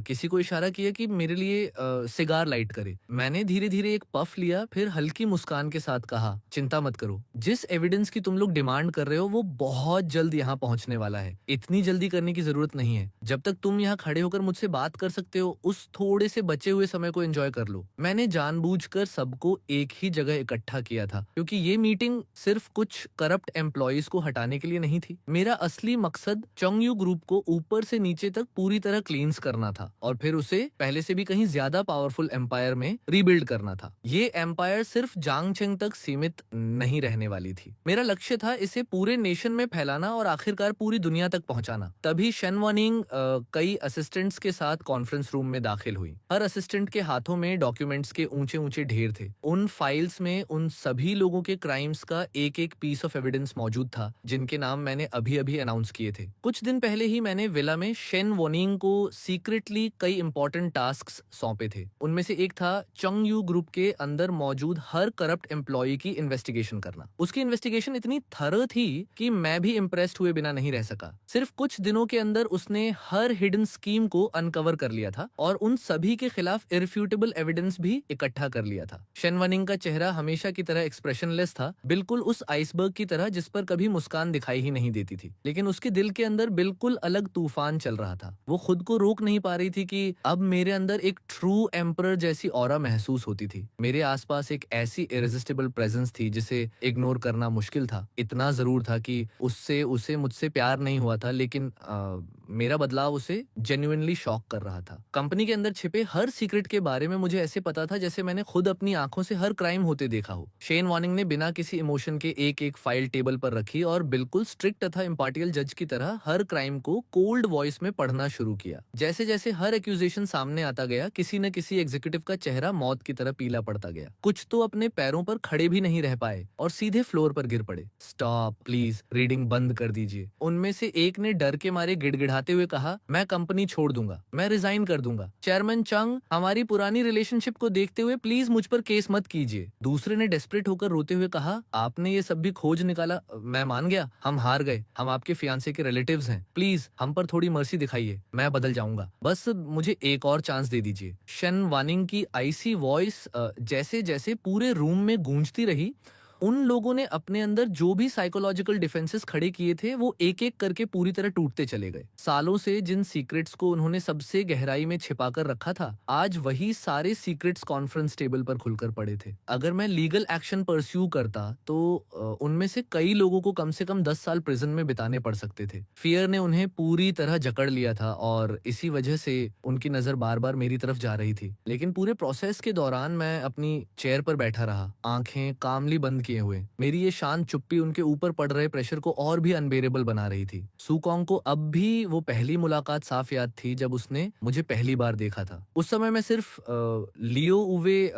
किसी को इशारा किया कि मेरे लिए सिगार लाइट करे। मैंने धीरे धीरे एक पफ लिया, फिर हल्की मुस्कान के साथ कहा, चिंता मत करो, जिस एविडेंस की तुम लोग डिमांड कर रहे हो वो बहुत जल्द यहाँ पहुंचने वाला है। इतनी जल्दी करने की जरूरत नहीं है। जब तक तुम यहाँ खड़े होकर मुझसे बात कर सकते हो उस थोड़े से बचे हुए समय को एंजॉय कर लो। मैंने जानबूझकर सबको एक ही जगह इकट्ठा किया था क्योंकि ये मीटिंग सिर्फ कुछ करप्ट एम्प्लॉयज को हटाने के लिए नहीं थी। मेरा असली मकसद चंगयू ग्रुप को ऊपर से नीचे तक पूरी तरह क्लींस करना था और फिर उसे पहले से भी कहीं ज्यादा पावरफुल एम्पायर में रीबिल्ड करना था। ये एम्पायर सिर्फ जांगचेंग तक सीमित नहीं रहने वाली थी। मेरा लक्ष्य था इसे पूरे नेशन में फैलाना और आखिरकार पूरी दुनिया तक पहुंचाना। तभी शन वनिंग कई असिस्टेंट्स के साथ कॉन्फ्रेंस रूम में दाखिल हुई। हर असिस्टेंट के हाथों में डॉक्यूमेंट्स के ऊंचे ऊंचे ढेर थे। उन फाइल्स में उन सभी लोगों के क्राइम्स का एक एक पीस ऑफ एविडेंस मौजूद था जिनके नाम मैंने अभी अभी अनाउंस किए थे। कुछ दिन पहले ही मैंने विला में शेन वोनिंग को सीक्रेटली कई इंपॉर्टेंट टास्क्स सौंपे थे। उनमें से एक था चंग यू ग्रुप के अंदर मौजूद हर करप्ट एम्प्लॉय की इन्वेस्टिगेशन करना। उसकी इन्वेस्टिगेशन इतनी थरो थी कि मैं भी इम्प्रेस्ड हुए बिना नहीं रह सका। सिर्फ कुछ दिनों के अंदर उसने हर हिडन स्कीम को अनकवर कर लिया था और उन सभी के खिलाफ इरफ्यूटेबल एविडेंस भी इकट्ठा कर लिया था। शेन वनिंग का चेहरा हमेशा की तरह एक्सप्रेशनलेस था, बिल्कुल उस आइसबर्ग की तरह जिस पर कभी मुस्कान दिखाई ही नहीं देती थी। लेकिन उसके दिल के अंदर बिल्कुल अलग तूफान चल रहा था। वो खुद को रोक नहीं पा रही थी कि अब मेरे अंदर एक ट्रू एम्परर जैसी ऑरा महसूस होती थी। मेरे आसपास एक ऐसी इरेजिस्टिबल प्रेजेंस थी जिसे इग्नोर करना मुश्किल था। इतना जरूर था कि उससे उसे मुझसे प्यार नहीं हुआ था, लेकिन मेरा बदलाव उसे जेन्युइनली शॉक कर रहा था। कंपनी के अंदर छिपे हर सीक्रेट के बारे में मुझे ऐसे पता था जैसे मैंने खुद अपनी आंखों से हर क्राइम होते देखा हो। शेन वॉर्निंग ने बिना किसी इमोशन के एक एक फाइल टेबल पर रखी और बिल्कुल स्ट्रिक्ट तथा इम्पार्टियल जज की तरह हर क्राइम को कोल्ड वॉइस में पढ़ना शुरू किया। जैसे जैसे हर एक्यूजेशन सामने आता गया, किसी न किसी एग्जीक्यूटिव का चेहरा मौत की तरह पीला पड़ता गया। कुछ तो अपने पैरों पर खड़े भी नहीं रह पाए और सीधे फ्लोर पर गिर पड़े। स्टॉप प्लीज, रीडिंग बंद कर दीजिए। उनमें से एक ने डर के मारे गिड़गिड़ाते हुए कहा, मैं कंपनी छोड़ दूंगा, मैं रिजाइन कर दूंगा। चेयरमैन चंग, हमारी पुरानी रिलेशनशिप को देखते हुए प्लीज मुझ पर केस मत कीजिए। दूसरे ने डेस्परेट होकर रोते हुए कहा, आपने ये सब भी खोज निकाला, मैं मान गया, हम हार गए, हम आपके फियांसे के रिलेटिव्स हैं, प्लीज हम पर थोड़ी मर्सी दिखाइए, मैं बदल जाऊंगा, बस मुझे एक और चांस दे दीजिए। शेन वानिंग की आइसी वॉइस जैसे जैसे पूरे रूम में गूंजती रही, उन लोगों ने अपने अंदर जो भी साइकोलॉजिकल डिफेंसेस खड़े किए थे वो एक एक करके पूरी तरह टूटते चले गए। सालों से जिन सीक्रेट्स को उन्होंने सबसे गहराई में छिपा कर रखा था, आज वही सारे सीक्रेट्स कॉन्फ्रेंस टेबल पर खुलकर पड़े थे। अगर मैं लीगल एक्शन परस्यू करता तो उनमें से कई लोगों को कम से कम 10 साल प्रिजन में बिताने पड़ सकते थे। फियर ने उन्हें पूरी तरह जकड़ लिया था और इसी वजह से उनकी नजर बार बार मेरी तरफ जा रही थी। लेकिन पूरे प्रोसेस के दौरान मैं अपनी चेयर पर बैठा रहा, आंखें कामली बंद किए हुए। मेरी ये शांत चुप्पी उनके ऊपर पड़ रहे प्रेशर को और भी अनबेरेबल बना रही थी। सुकोंग को अब भी वो पहली मुलाकात साफ याद थी जब उसने मुझे पहली बार देखा था। उस समय मैं सिर्फ लियो उवे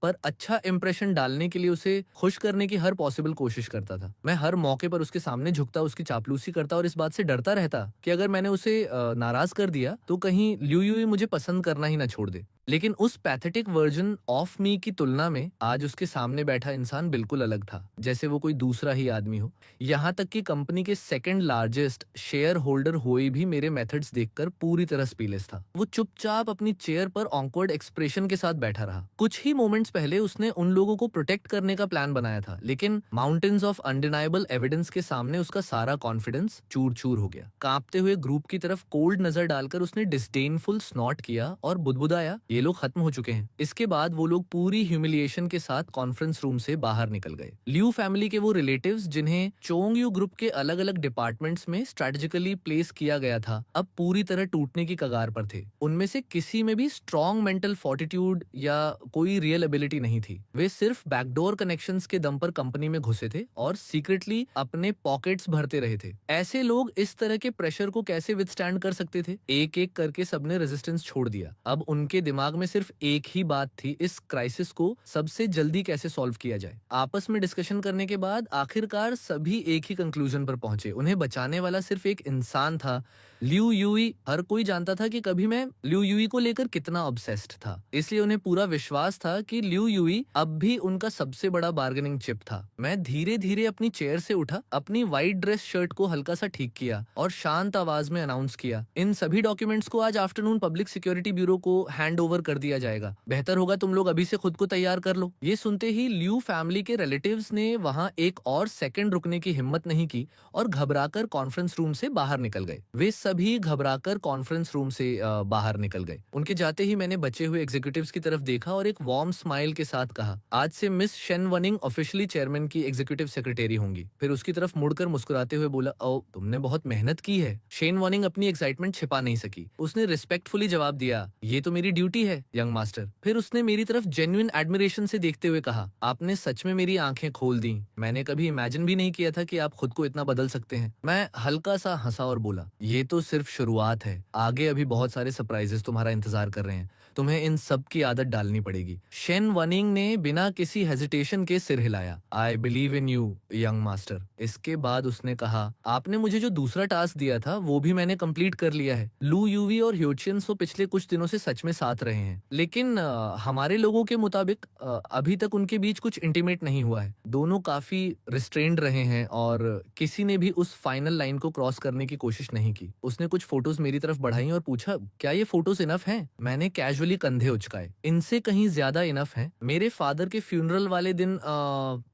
पर अच्छा इंप्रेशन डालने के लिए उसे खुश करने की हर पॉसिबल कोशिश करता था। मैं हर मौके पर उसके सामने झुकता, उसकी चापलूसी करता और इस बात से डरता रहता कि अगर मैंने उसे नाराज कर दिया तो कहीं लियू युई मुझे पसंद करना ही ना छोड़ दे। लेकिन उस पैथेटिक वर्जन ऑफ मी की तुलना में आज उसके सामने बैठा इंसान बिल्कुल अलग था, जैसे वो कोई दूसरा ही आदमी हो। यहाँ तक कि कंपनी के सेकंड लार्जेस्ट शेयर होल्डर हुए भी मेरे मेथड्स देखकर पूरी तरह स्पीलेस था। वो चुपचाप अपनी चेयर पर ऑकवर्ड एक्सप्रेशन के साथ बैठा रहा। कुछ ही मोमेंट्स पहले उसने उन लोगों को प्रोटेक्ट करने का प्लान बनाया था, लेकिन माउंटेन्स ऑफ अनडिनाइबल एविडेंस के सामने उसका सारा कॉन्फिडेंस चूर चूर हो गया। कांपते हुए ग्रुप की तरफ कोल्ड नजर डालकर उसने डिस्डेनफुल स्नॉट किया और बुदबुदाया, ये लोग खत्म हो चुके हैं। इसके बाद वो लोग पूरी ह्यूमिलिएशन के साथ कॉन्फ्रेंस रूम से बाहर निकल गए। लियू फैमिली के वो रिलेटिव्स जिन्हें चोंग यू ग्रुप के अलग अलग डिपार्टमेंट्स में स्ट्रेटेजिकली प्लेस किया गया था, अब पूरी तरह टूटने की कगार पर थे। उनमें से किसी में भी स्ट्रॉन्ग मेंटल फोर्टिट्यूड या कोई रियल एबिलिटी नहीं थी। वे सिर्फ बैकडोर कनेक्शंस के दम पर कंपनी में घुसे थे और सीक्रेटली अपने पॉकेट्स भरते रहे थे। ऐसे लोग इस तरह के प्रेशर को कैसे विथस्टैंड कर सकते थे? एक एक करके सबने रेजिस्टेंस छोड़ दिया। अब उनके दिमाग में सिर्फ एक ही बात थी, इस क्राइसिस को सबसे जल्दी कैसे सॉल्व किया जाए। आपस में डिस्कशन करने के बाद आखिरकार सभी एक ही कंक्लूजन पर पहुंचे, उन्हें बचाने वाला सिर्फ एक इंसान था, लियू युई। हर कोई जानता था कि कभी मैं लियू युई को लेकर कितना ऑब्सेस्ड था, इसलिए उन्हें पूरा विश्वास था कि लियू युई अब भी उनका सबसे बड़ा बार्गेनिंग चिप था। मैं धीरे धीरे अपनी चेयर से उठा, अपनी व्हाइट ड्रेस शर्ट को हल्का सा ठीक किया और शांत आवाज में अनाउंस किया, इन सभी डॉक्यूमेंट्स को आज आफ्टरनून पब्लिक सिक्योरिटी ब्यूरो को हैंड ओवर कर दिया जाएगा। बेहतर होगा तुम लोग अभी से खुद को तैयार कर लो। ये सुनते ही लियू फैमिली के रिलेटिव्स ने वहां एक और सेकंड रुकने की हिम्मत नहीं की और घबराकर कॉन्फ्रेंस रूम से बाहर निकल गए। वे सभी घबराकर कॉन्फ्रेंस रूम से बाहर निकल गए। उनके जाते ही मैंने बचे हुए एग्जीक्यूटिव्स की तरफ देखा और एक वार्म स्माइल के साथ कहा, आज से मिस शेन वनिंग ऑफिशियली चेयरमैन की एग्जीक्यूटिव सेक्रेटरी होंगी। फिर उसकी तरफ मुड़कर मुस्कुराते हुए बोला, ओ तुमने बहुत मेहनत की है। शेन वनिंग अपनी एक्साइटमेंट छिपा नहीं सकी। उसने रिस्पेक्टफुली जवाब दिया, ये तो मेरी ड्यूटी है यंग मास्टर। फिर उसने मेरी तरफ जेन्युइन एडमिरेशन से देखते हुए कहा, आपने सच में मेरी आंखें खोल दी। मैंने कभी इमेजिन भी नहीं किया था कि आप खुद को इतना बदल सकते हैं। मैं हल्का सा हंसा और बोला, ये तो सिर्फ शुरुआत है, आगे अभी बहुत सारे सरप्राइजेस तुम्हारा इंतजार कर रहे हैं। तुम्हें इन सब की आदत डालनी पड़ेगी। शेन वनिंग ने बिना किसी हेजिटेशन के सिर हिलाया। I believe in you young master. इसके बाद उसने कहा, आपने मुझे जो दूसरा टास्क दिया था वो भी मैंने कंप्लीट कर लिया है। लू यूवी और ह्योचिन सो पिछले कुछ दिनों से सच में साथ रहे हैं, लेकिन हमारे लोगों के मुताबिक अभी तक उनके बीच कुछ इंटीमेट नहीं हुआ है। दोनों काफी रिस्ट्रेन्ड रहे हैं और किसी ने भी उस फाइनल लाइन को क्रॉस करने की कोशिश नहीं की। उसने कुछ फोटोज मेरी तरफ बढ़ाई और पूछा, क्या ये फोटोज इनफ हैं? मैंने कैजुअली कंधे उचकाए। इनसे कहीं ज्यादा इनफ हैं। मेरे फादर के फ्यूनरल वाले दिन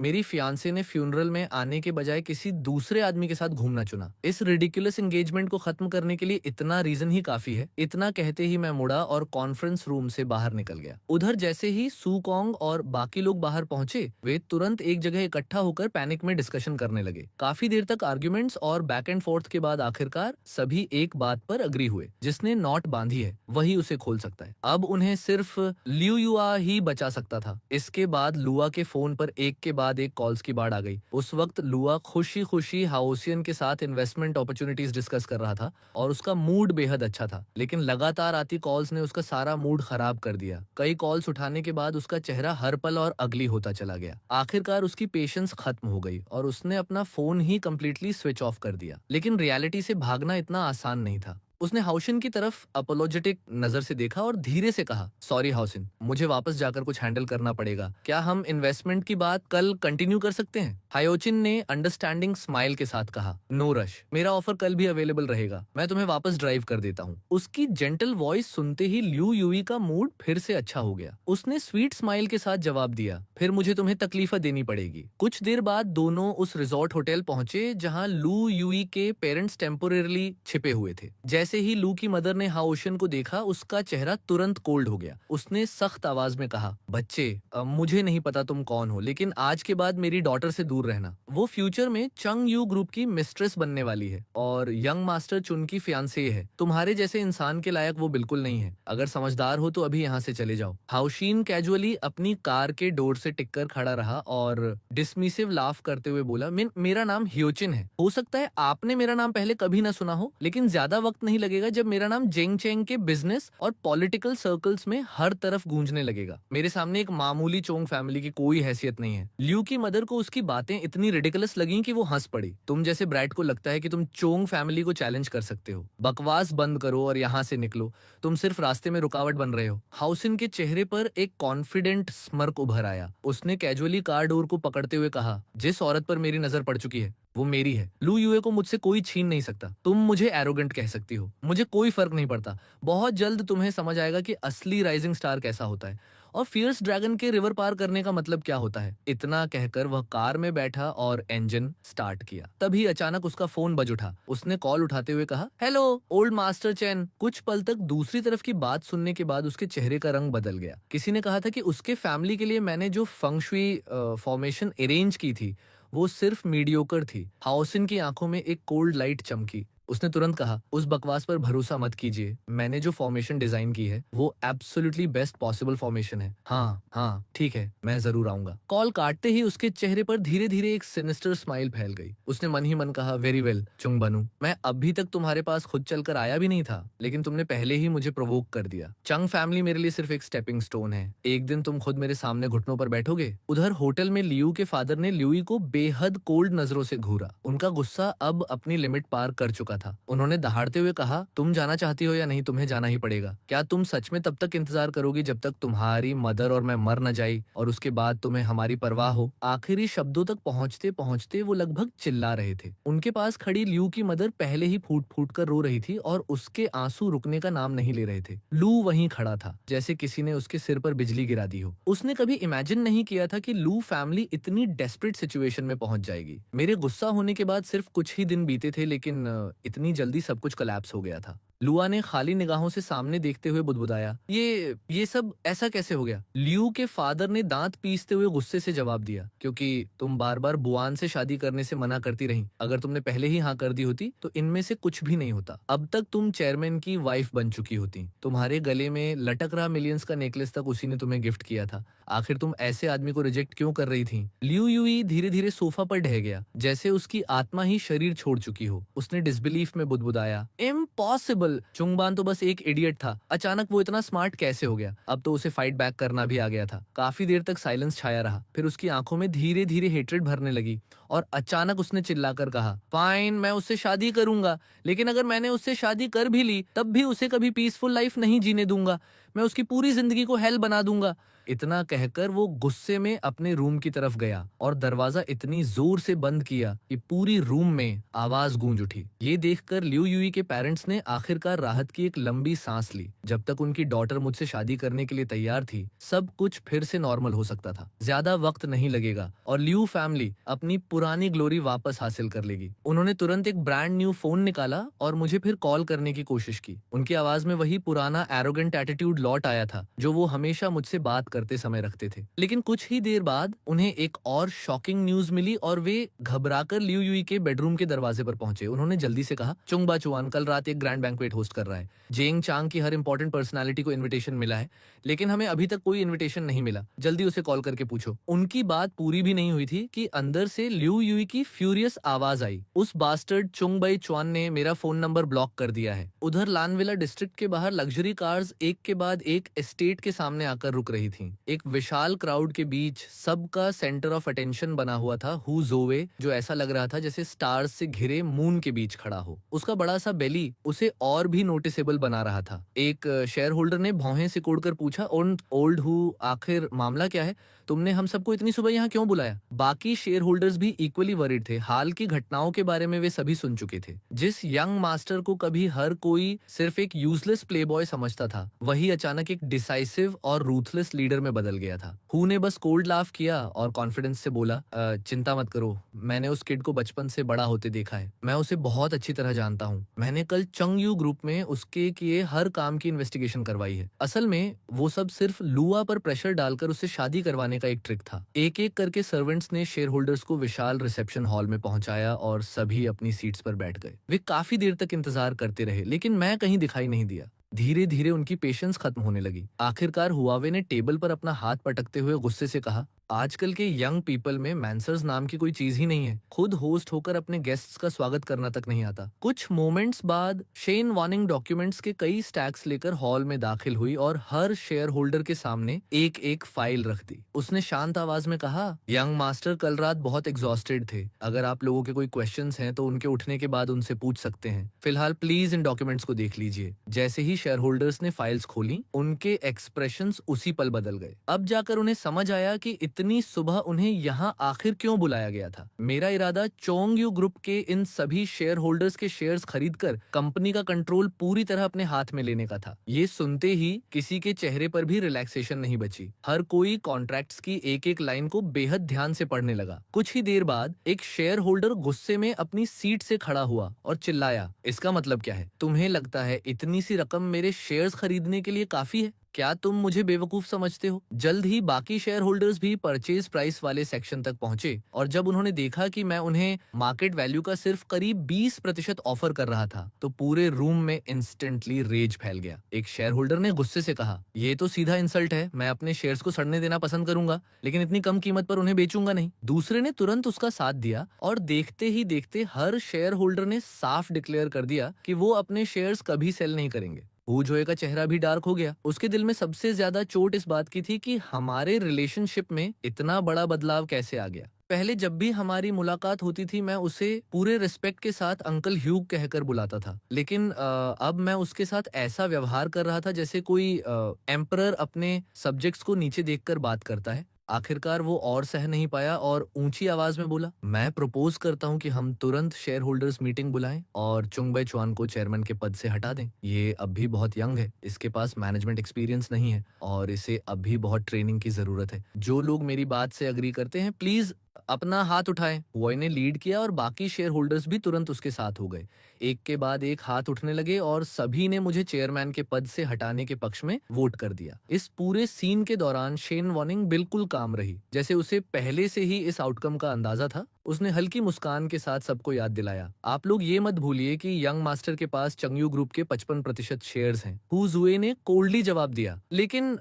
मेरी फियांसे ने फ्यूनरल में आने के बजाय किसी दूसरे आदमी के साथ घूमना चुना। इस रिडिकुलस एंगेजमेंट को खत्म करने के लिए इतना रीजन ही काफी है। इतना कहते ही मैं मुड़ा और कॉन्फ्रेंस रूम से बाहर निकल गया। उधर जैसे ही सुकोंग और बाकी लोग बाहर पहुंचे, वे तुरंत एक जगह इकट्ठा होकर पैनिक में डिस्कशन करने लगे। काफी देर तक आर्ग्यूमेंट्स और बैक एंड फोर्थ के बाद आखिरकार सभी एक बात पर अग्री हुए, जिसने नॉट बांधी है वही उसे खोल सकता है। अब उन्हें सिर्फ लियू युआ ही बचा सकता था। इसके बाद लुआ के फोन पर एक के बाद एक कॉल्स की बाढ़ आ गई। उस वक्त लुआ खुशी खुशी हाउसियन के साथ इन्वेस्टमेंट अपॉर्चुनिटीज डिस्कस कर रहा था और उसका मूड बेहद अच्छा था, लेकिन लगातार आती कॉल्स ने उसका सारा मूड खराब कर दिया। कई कॉल्स उठाने के बाद उसका चेहरा हर पल और अगली होता चला गया। आखिरकार उसकी पेशेंस खत्म हो गई और उसने अपना फोन ही कंप्लीटली स्विच ऑफ कर दिया। लेकिन रियलिटी से भागना इतना आसान नहीं था। उसने हाउसिन की तरफ अपोलोजेटिक नजर से देखा और धीरे से कहा, सॉरी हाउसिन, मुझे वापस जाकर कुछ हैंडल करना पड़ेगा। क्या हम इन्वेस्टमेंट की बात कल कंटिन्यू कर सकते हैं? हायोचिन ने अंडरस्टैंडिंग स्माइल के साथ कहा, नो रश, मेरा ऑफर कल भी अवेलेबल रहेगा। मैं तुम्हें वापस ड्राइव कर देता हूँ। उसकी जेंटल वॉइस सुनते ही लियू यूई का मूड फिर से अच्छा हो गया। उसने स्वीट स्माइल के साथ जवाब दिया, फिर मुझे तुम्हें तकलीफ देनी पड़ेगी। कुछ देर बाद दोनों उस रिजॉर्ट होटल पहुंचे जहां लू यूई के पेरेंट्स टेम्पोरेरली छिपे हुए थे। जैसे ही लू की मदर ने हाओशन को देखा, उसका चेहरा तुरंत कोल्ड हो गया। उसने सख्त आवाज में कहा, बच्चे, मुझे नहीं पता तुम कौन हो, लेकिन आज के बाद मेरी डॉटर से दूर रहना। वो फ्यूचर में चंग यू ग्रुप की मिस्ट्रेस बनने वाली है और यंग मास्टर चुन की फियांसे है। तुम्हारे जैसे इंसान के लायक वो बिल्कुल नहीं है। अगर समझदार हो तो अभी यहाँ से चले जाओ। हाउशीन कैजुअली अपनी कार के डोर से टिककर खड़ा रहा और डिसमिसिव लाफ करते हुए बोला, मेरा नाम ह्योचिन है। हो सकता है आपने मेरा नाम पहले कभी ना सुना हो, लेकिन ज्यादा वक्त नहीं लगेगा जब मेरा नाम जेंग चेंग के बिजनेस और पॉलिटिकल सर्कल्स में हर तरफ गूंजने लगेगा। मेरे सामने एक मामूली चोंग फैमिली की कोई हैसियत नहीं है। ल्यू की मदर को उसकी बातें इतनी रिडिकुलस लगी कि वो हंस पड़ी। तुम जैसे ब्रैट को लगता है कि तुम चोंग फैमिली को चैलेंज कर सकते हो? बकवास बंद करो और यहाँ से निकलो। तुम सिर्फ रास्ते में रुकावट बन रहे हो। हाउसिन के चेहरे पर एक कॉन्फिडेंट स्मर्क उभर आया। उसने कैजुअली कार डोर को पकड़ते हुए कहा, जिस औरत पर मेरी नजर पड़ चुकी है वो मेरी है। लू यूए को मुझसे कोई छीन नहीं सकता। तुम मुझे एरोगेंट कह सकती हो, मुझे कोई फर्क नहीं पड़ता। बहुत जल्द तुम्हें समझ आएगा कि असली राइजिंग स्टार कैसा होता है और फियर्स ड्रैगन के रिवर पार करने का मतलब क्या होता है। इतना कहकर वह कार में बैठा और इंजन स्टार्ट किया। तभी अचानक उसका फोन बज उठा। उसने कॉल उठाते हुए कहा, हेलो ओल्ड मास्टर चैन। कुछ पल तक दूसरी तरफ की बात सुनने के बाद उसके चेहरे का रंग बदल गया। किसी ने कहा था कि उसके फैमिली के लिए मैंने जो फंगशुई फॉर्मेशन अरेंज की थी वो सिर्फ मीडियोकर थी। हाउसिन की आंखों में एक कोल्ड लाइट चमकी। उसने तुरंत कहा, उस बकवास पर भरोसा मत कीजिए। मैंने जो फॉर्मेशन डिजाइन की है वो एब्सोल्युटली बेस्ट पॉसिबल फॉर्मेशन है। हाँ ठीक है, मैं जरूर आऊंगा। कॉल काटते ही उसके चेहरे पर धीरे धीरे एक सिनिस्टर स्माइल फैल गई। उसने मन ही मन कहा, वेरी वेल चुंग बनू, मैं अभी तक तुम्हारे पास खुद चलकर आया भी नहीं था, लेकिन तुमने पहले ही मुझे प्रोवोक कर दिया। चंग फैमिली मेरे लिए सिर्फ एक स्टेपिंग स्टोन है। एक दिन तुम खुद मेरे सामने घुटनों पर बैठोगे। उधर होटल में लियू के फादर ने ल्यूई को बेहद कोल्ड नजरों से घूरा। उनका गुस्सा अब अपनी लिमिट पार कर चुका था। उन्होंने दहाड़ते हुए कहा, तुम जाना चाहती हो या नहीं, तुम्हें जाना ही पड़ेगा। क्या तुम सच में तब तक इंतजार करोगी जब तक तुम्हारी मदर और मैं मर न जाई और उसके बाद तुम्हें हमारी परवाह हो? आखिरी शब्दों तक पहुंचते पहुंचते वो लगभग चिल्ला रहे थे। उनके पास खड़ी ल्यू की मदर पहले ही फूट फूट कर रो रही थी और उसके आंसू रुकने का नाम नहीं ले रहे थे। लू वहीं खड़ा था जैसे किसी ने उसके सिर पर बिजली गिरा दी हो। उसने कभी इमेजिन नहीं किया था कि लू फैमिली इतनी डेस्परेट सिचुएशन में पहुंच जाएगी। मेरे गुस्सा होने के बाद सिर्फ कुछ ही दिन बीते थे, लेकिन इतनी जल्दी सब कुछ कोलैप्स हो गया था। लुआ ने खाली निगाहों से सामने देखते हुए बुदबुदाया, ये सब ऐसा कैसे हो गया? लियू के फादर ने दांत पीसते हुए गुस्से से जवाब दिया, क्योंकि तुम बार बार बुआन से शादी करने से मना करती रही। अगर तुमने पहले ही हाँ कर दी होती तो इनमें से कुछ भी नहीं होता। अब तक तुम चेयरमैन की वाइफ बन चुकी होती। तुम्हारे गले में लटक रहा मिलियंस का नेकलेस तक उसी ने तुम्हें गिफ्ट किया था। आखिर तुम ऐसे आदमी को रिजेक्ट क्यों कर रही थी? लियू यूई धीरे धीरे सोफा पर ढह गया, जैसे उसकी आत्मा ही शरीर छोड़ चुकी हो। उसने डिसबिलीफ में बुदबुदाया, इम्पॉसिबल। आफ्टर चुंगबान तो बस एक इडियट था, अचानक वो इतना स्मार्ट कैसे हो गया? अब तो उसे फाइट बैक करना भी आ गया था। काफी देर तक साइलेंस छाया रहा, फिर उसकी आंखों में धीरे धीरे हेट्रेड भरने लगी और अचानक उसने चिल्लाकर कहा, फाइन, मैं उससे शादी करूंगा, लेकिन अगर मैंने उससे शादी कर भी ली तब भी उसे कभी पीसफुल लाइफ नहीं जीने दूंगा। मैं उसकी पूरी जिंदगी को हेल बना दूंगा। इतना कहकर वो गुस्से में अपने रूम की तरफ गया और दरवाजा इतनी जोर से बंद किया कि पूरी रूम में आवाज गूंज उठी। ये देखकर लिu यूई के पेरेंट्स ने आखिरकार राहत की एक लंबी सांस ली। जब तक उनकी डॉटर मुझसे शादी करने के लिए तैयार थी, सब कुछ फिर से नॉर्मल हो सकता था। ज्यादा वक्त नहीं लगेगा और लिu फैमिली अपनी पुरानी ग्लोरी वापस हासिल कर लेगी। उन्होंने तुरंत एक ब्रांड न्यू फोन निकाला और मुझे फिर कॉल करने की कोशिश की। उनकी आवाज में वही पुराना एरोगेंट एटीट्यूड लौट आया था जो वो हमेशा मुझसे बात करते समय रखते थे। लेकिन कुछ ही देर बाद उन्हें एक और शॉकिंग न्यूज मिली और वे घबराकर लिu यूई के बेडरूम के दरवाजे पर पहुंचे। उन्होंने जल्दी से कहा, चुंगबा चुआन कल रात एक ग्रैंड बैंक्वेट होस्ट कर रहा है। जेंग चांग की हर इंपॉर्टेंट पर्सनालिटी को इनविटेशन मिला है, लेकिन हमें अभी तक कोई इनविटेशन नहीं मिला। जल्दी उसे कॉल करके पूछो। उनकी बात पूरी भी नहीं हुई थी कि अंदर से लिu यूई की फ्यूरियस आवाज आई, उस बास्टर्ड चुंगबई चुआन ने मेरा फोन नंबर ब्लॉक कर दिया है। उधर लानविला डिस्ट्रिक्ट के बाहर लग्जरी कार्स एक के बाद एक एस्टेट के सामने आकर रुक रही थीं। एक विशाल क्राउड के बीच सबका सेंटर ऑफ अटेंशन बना हुआ था हु जोवे, जो ऐसा लग रहा था जैसे स्टार्स से घिरे मून के बीच खड़ा हो। उसका बड़ा सा बेली उसे और भी नोटिसेबल बना रहा था। एक शेयर होल्डर ने भौहें सिकोड़कर पूछा, ओल्ड हु, आखिर मामला क्या है? तुमने हम सबको इतनी सुबह यहाँ क्यों बुलाया? बाकी शेयर होल्डर्स भी इक्वली वरीड थे। हाल की घटनाओं के बारे में वे सभी सुन चुके थे। जिस यंग मास्टर को कभी हर कोई सिर्फ एक यूजलेस प्लेबॉय समझता था, वही अचानक एक डिसाइसिव और रूथलेस लीडर में बदल गया था। हु ने बस कोल्ड लाफ किया और कॉन्फिडेंस से बोला, चिंता मत करो, मैंने उस किड को बचपन से बड़ा होते देखा है। मैं उसे बहुत अच्छी तरह जानता हूँ। मैंने कल चंग यू ग्रुप में उसके किए हर काम की इन्वेस्टिगेशन करवाई है। असल में वो सब सिर्फ लुआ पर प्रेशर डालकर उससे शादी करवाने का एक ट्रिक था। एक एक करके सर्वेंट्स ने शेयर होल्डर्स को विशाल रिसेप्शन हॉल में पहुंचाया और सभी अपनी सीट्स पर बैठ गए। वे काफी देर तक इंतजार करते रहे, लेकिन मैं कहीं दिखाई नहीं दिया। धीरे धीरे उनकी पेशेंस खत्म होने लगी। आखिरकार हुआवे ने टेबल पर अपना हाथ पटकते हुए गुस्से से कहा, आजकल के यंग पीपल में मैंसर्स नाम की कोई चीज ही नहीं है। खुद होस्ट होकर अपने गेस्ट्स का स्वागत करना तक नहीं आता। कुछ मोमेंट्स बाद शेन वार्निंग डॉक्यूमेंट्स के कई स्टैक्स लेकर हॉल में दाखिल हुई और हर शेयर होल्डर के सामने एक एक फाइल रख दी। उसने शांत आवाज में कहा, यंग मास्टर कल रात बहुत एग्जॉस्टेड थे। अगर आप लोगों के कोई क्वेश्चंस हैं तो उनके उठने के बाद उनसे पूछ सकते हैं। फिलहाल प्लीज इन डॉक्यूमेंट्स को देख लीजिए। जैसे ही शेयर होल्डर्स ने फाइल्स खोली, उनके एक्सप्रेशंस उसी पल बदल गए। अब जाकर उन्हें समझ आया कि इतनी सुबह उन्हें यहाँ आखिर क्यों बुलाया गया था। मेरा इरादा चोंग यू ग्रुप के इन सभी शेयर होल्डर्स के शेयर्स खरीदकर कंपनी का कंट्रोल पूरी तरह अपने हाथ में लेने का था। ये सुनते ही किसी के चेहरे पर भी रिलैक्सेशन नहीं बची। हर कोई कॉन्ट्रैक्ट्स की एक एक लाइन को बेहद ध्यान से पढ़ने लगा। कुछ ही देर बाद एक शेयर होल्डर गुस्से में अपनी सीट से खड़ा हुआ और चिल्लाया, इसका मतलब क्या है? तुम्हें लगता है इतनी सी रकम मेरे शेयर्स खरीदने के लिए काफी है? क्या तुम मुझे बेवकूफ समझते हो? जल्द ही बाकी शेयर होल्डर्स भी परचेज प्राइस वाले सेक्शन तक पहुंचे और जब उन्होंने देखा कि मैं उन्हें मार्केट वैल्यू का सिर्फ करीब 20% ऑफर कर रहा था, तो पूरे रूम में इंस्टेंटली रेज फैल गया। एक शेयर होल्डर ने गुस्से से कहा, ये तो सीधा इंसल्ट है। मैं अपने शेयर्स को सड़ने देना पसंद करूंगा, लेकिन इतनी कम कीमत पर उन्हें बेचूंगा नहीं। दूसरे ने तुरंत उसका साथ दिया और देखते ही देखते हर शेयर होल्डर ने साफ डिक्लेयर कर दिया कि वो अपने शेयर्स कभी सेल नहीं करेंगे। जोए का चेहरा भी डार्क हो गया। उसके दिल में सबसे ज्यादा चोट इस बात की थी कि हमारे रिलेशनशिप में इतना बड़ा बदलाव कैसे आ गया। पहले जब भी हमारी मुलाकात होती थी, मैं उसे पूरे रिस्पेक्ट के साथ अंकल ह्यूग कहकर बुलाता था, लेकिन अब मैं उसके साथ ऐसा व्यवहार कर रहा था जैसे कोई एम्परर अपने सब्जेक्ट्स को नीचे देखकर बात करता है। आखिरकार वो और सह नहीं पाया और ऊंची आवाज में बोला, मैं प्रपोज करता हूं कि हम तुरंत शेयर होल्डर्स मीटिंग बुलाएं और चुंगबई चुआन को चेयरमैन के पद से हटा दें। ये अब भी बहुत यंग है, इसके पास मैनेजमेंट एक्सपीरियंस नहीं है और इसे अब भी बहुत ट्रेनिंग की जरूरत है। जो लोग मेरी बात से अग्री करते हैं, प्लीज अपना हाथ उठाएं। वॉय ने लीड किया और बाकी शेयर होल्डर्स भी तुरंत उसके साथ हो गए। एक के बाद एक हाथ उठने लगे और सभी ने मुझे चेयरमैन के पद से हटाने के पक्ष में वोट कर दिया। इस पूरे सीन के दौरान शेन वॉर्निंग बिल्कुल काम रही, जैसे उसे पहले से ही इस आउटकम का अंदाजा था। उसने हल्की मुस्कान के साथ सबको याद दिलाया, आप लोग ये मत भूलिए कि यंग मास्टर के पास चंगयू ग्रुप के 55% शेयर्स हैं। हु जुए ने कोल्डली जवाब दिया, लेकिन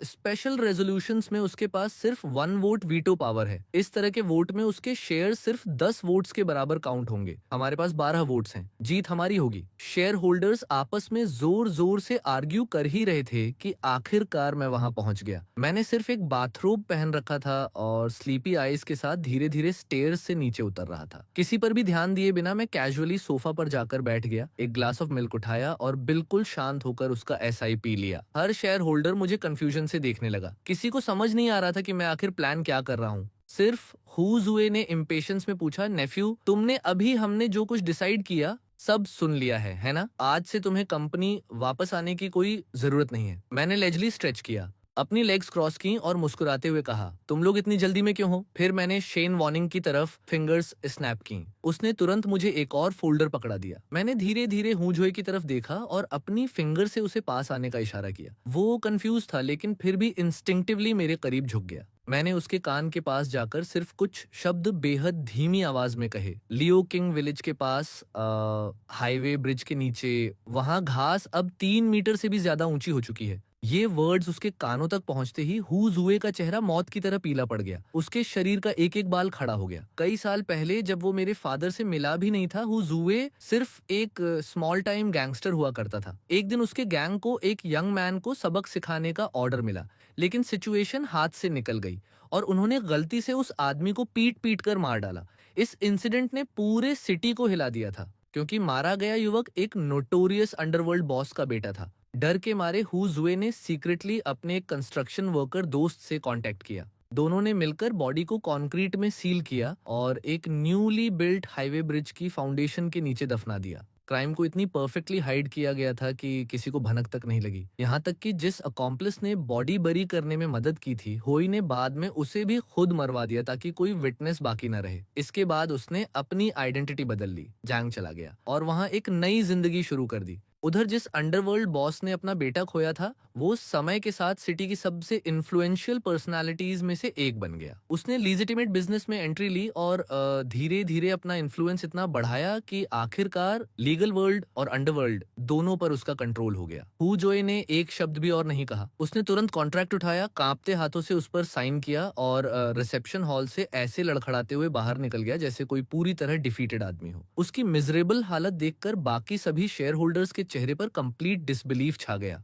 स्पेशल रेजोल्यूशंस में उसके पास सिर्फ 1 वोट वीटो पावर है। इस तरह के वोट में उसके शेयर सिर्फ 10 वोट्स के बराबर काउंट होंगे। हमारे पास 12 वोट्स हैं, जीत हमारी होगी। शेयर होल्डर्स आपस में जोर जोर से आर्ग्यू कर ही रहे थे कि आखिरकार मैं वहां पहुंच गया। मैंने सिर्फ एक बाथरोब पहन रखा था और स्लीपी आईज के साथ धीरे धीरे स्टेयर्स से नीचे उतर रहा था। किसी पर भी ध्यान दिए बिना मैं कैजुअली सोफा पर जाकर बैठ गया, एक ग्लास ऑफ मिल्क उठाया और बिल्कुल शांत होकर उसका एसआई पी लिया। हर शेयर होल्डर मुझे कंफ्यूजन से देखने लगा। किसी को समझ नहीं आ रहा था कि मैं आखिर प्लान क्या कर रहा हूँ। सिर्फ हुजुए ने इम्पेशंस में पूछा, नेफ्यू, तुमने अभी हमने जो कुछ डिसाइड किया सब सुन लिया है ना? आज से तुम्हें कंपनी वापस आने की कोई जरूरत नहीं है। मैंने लेजली स्ट्रेच किया, अपनी लेग्स क्रॉस की और मुस्कुराते हुए कहा, तुम लोग इतनी जल्दी में क्यों हो? फिर मैंने शेन वॉर्निंग की तरफ फिंगर्स स्नैप की। उसने तुरंत मुझे एक और फोल्डर पकड़ा दिया। मैंने धीरे धीरे हुजोए की तरफ देखा और अपनी फिंगर से उसे पास आने का इशारा किया। वो कंफ्यूज था, लेकिन फिर भी इंस्टिंक्टिवली मेरे करीब झुक गया। मैंने उसके कान के पास जाकर सिर्फ कुछ शब्द बेहद धीमी आवाज में कहे। लियो किंग विलेज के पास हाईवे ब्रिज के नीचे वहां घास अब 3 मीटर से भी ज्यादा ऊंची हो चुकी है। ये वर्ड्स उसके कानों तक पहुंचते ही हुजुए का चेहरा मौत की तरह पीला पड़ गया। उसके शरीर का एक एक बाल खड़ा हो गया। कई साल पहले जब वो मेरे फादर से मिला भी नहीं था, हुजुए सिर्फ एक स्मॉल टाइम गैंगस्टर हुआ करता था। एक दिन उसके गैंग को एक यंग मैन को सबक सिखाने का ऑर्डर मिला, लेकिन सिचुएशन हाथ से निकल गई और उन्होंने गलती से उस आदमी को पीट पीट कर मार डाला। इस इंसिडेंट ने पूरे सिटी को हिला दिया था, क्योंकि मारा गया युवक एक नोटोरियस अंडरवर्ल्ड बॉस का बेटा था। डर के मारे हुजुए ने सीक्रेटली अपने कंस्ट्रक्शन वर्कर दोस्त से कांटेक्ट किया। दोनों ने मिलकर बॉडी को कंक्रीट में सील किया और एक न्यूली बिल्ट हाईवे ब्रिज की फाउंडेशन के नीचे दफना दिया। क्राइम को इतनी परफेक्टली हाइड किया गया था कि किसी को भनक तक नहीं लगी। यहाँ तक कि जिस अकॉम्प्लिस ने बॉडी बरी करने में मदद की थी, होई ने बाद में उसे भी खुद मरवा दिया ताकि कोई विटनेस बाकी न रहे। इसके बाद उसने अपनी आइडेंटिटी बदल ली, जैंग चला गया और वहां एक नई जिंदगी शुरू कर दी। उधर जिस अंडरवर्ल्ड बॉस ने अपना बेटा खोया था, वो समय के साथ सिटी की सबसे इन्फ्लुएंशियल पर्सनालिटीज में से एक बन गया। उसने लीजिटिमेट बिजनेस में एंट्री ली और धीरे धीरे अपना इन्फ्लुएंस इतना बढ़ाया कि आखिरकार लीगल वर्ल्ड और अंडरवर्ल्ड दोनों पर उसका कंट्रोल हो गया। हु जोए ने एक शब्द भी और नहीं कहा। उसने तुरंत कॉन्ट्रैक्ट उठाया, कांपते हाथों से उस पर साइन किया और रिसेप्शन हॉल से ऐसे लड़खड़ाते हुए बाहर निकल गया जैसे कोई पूरी तरह डिफीटेड आदमी हो। उसकी मिजरेबल हालत देखकर बाकी सभी शेयर होल्डर्स के चेहरे पर कंप्लीट डिसबिलीफ छा गया।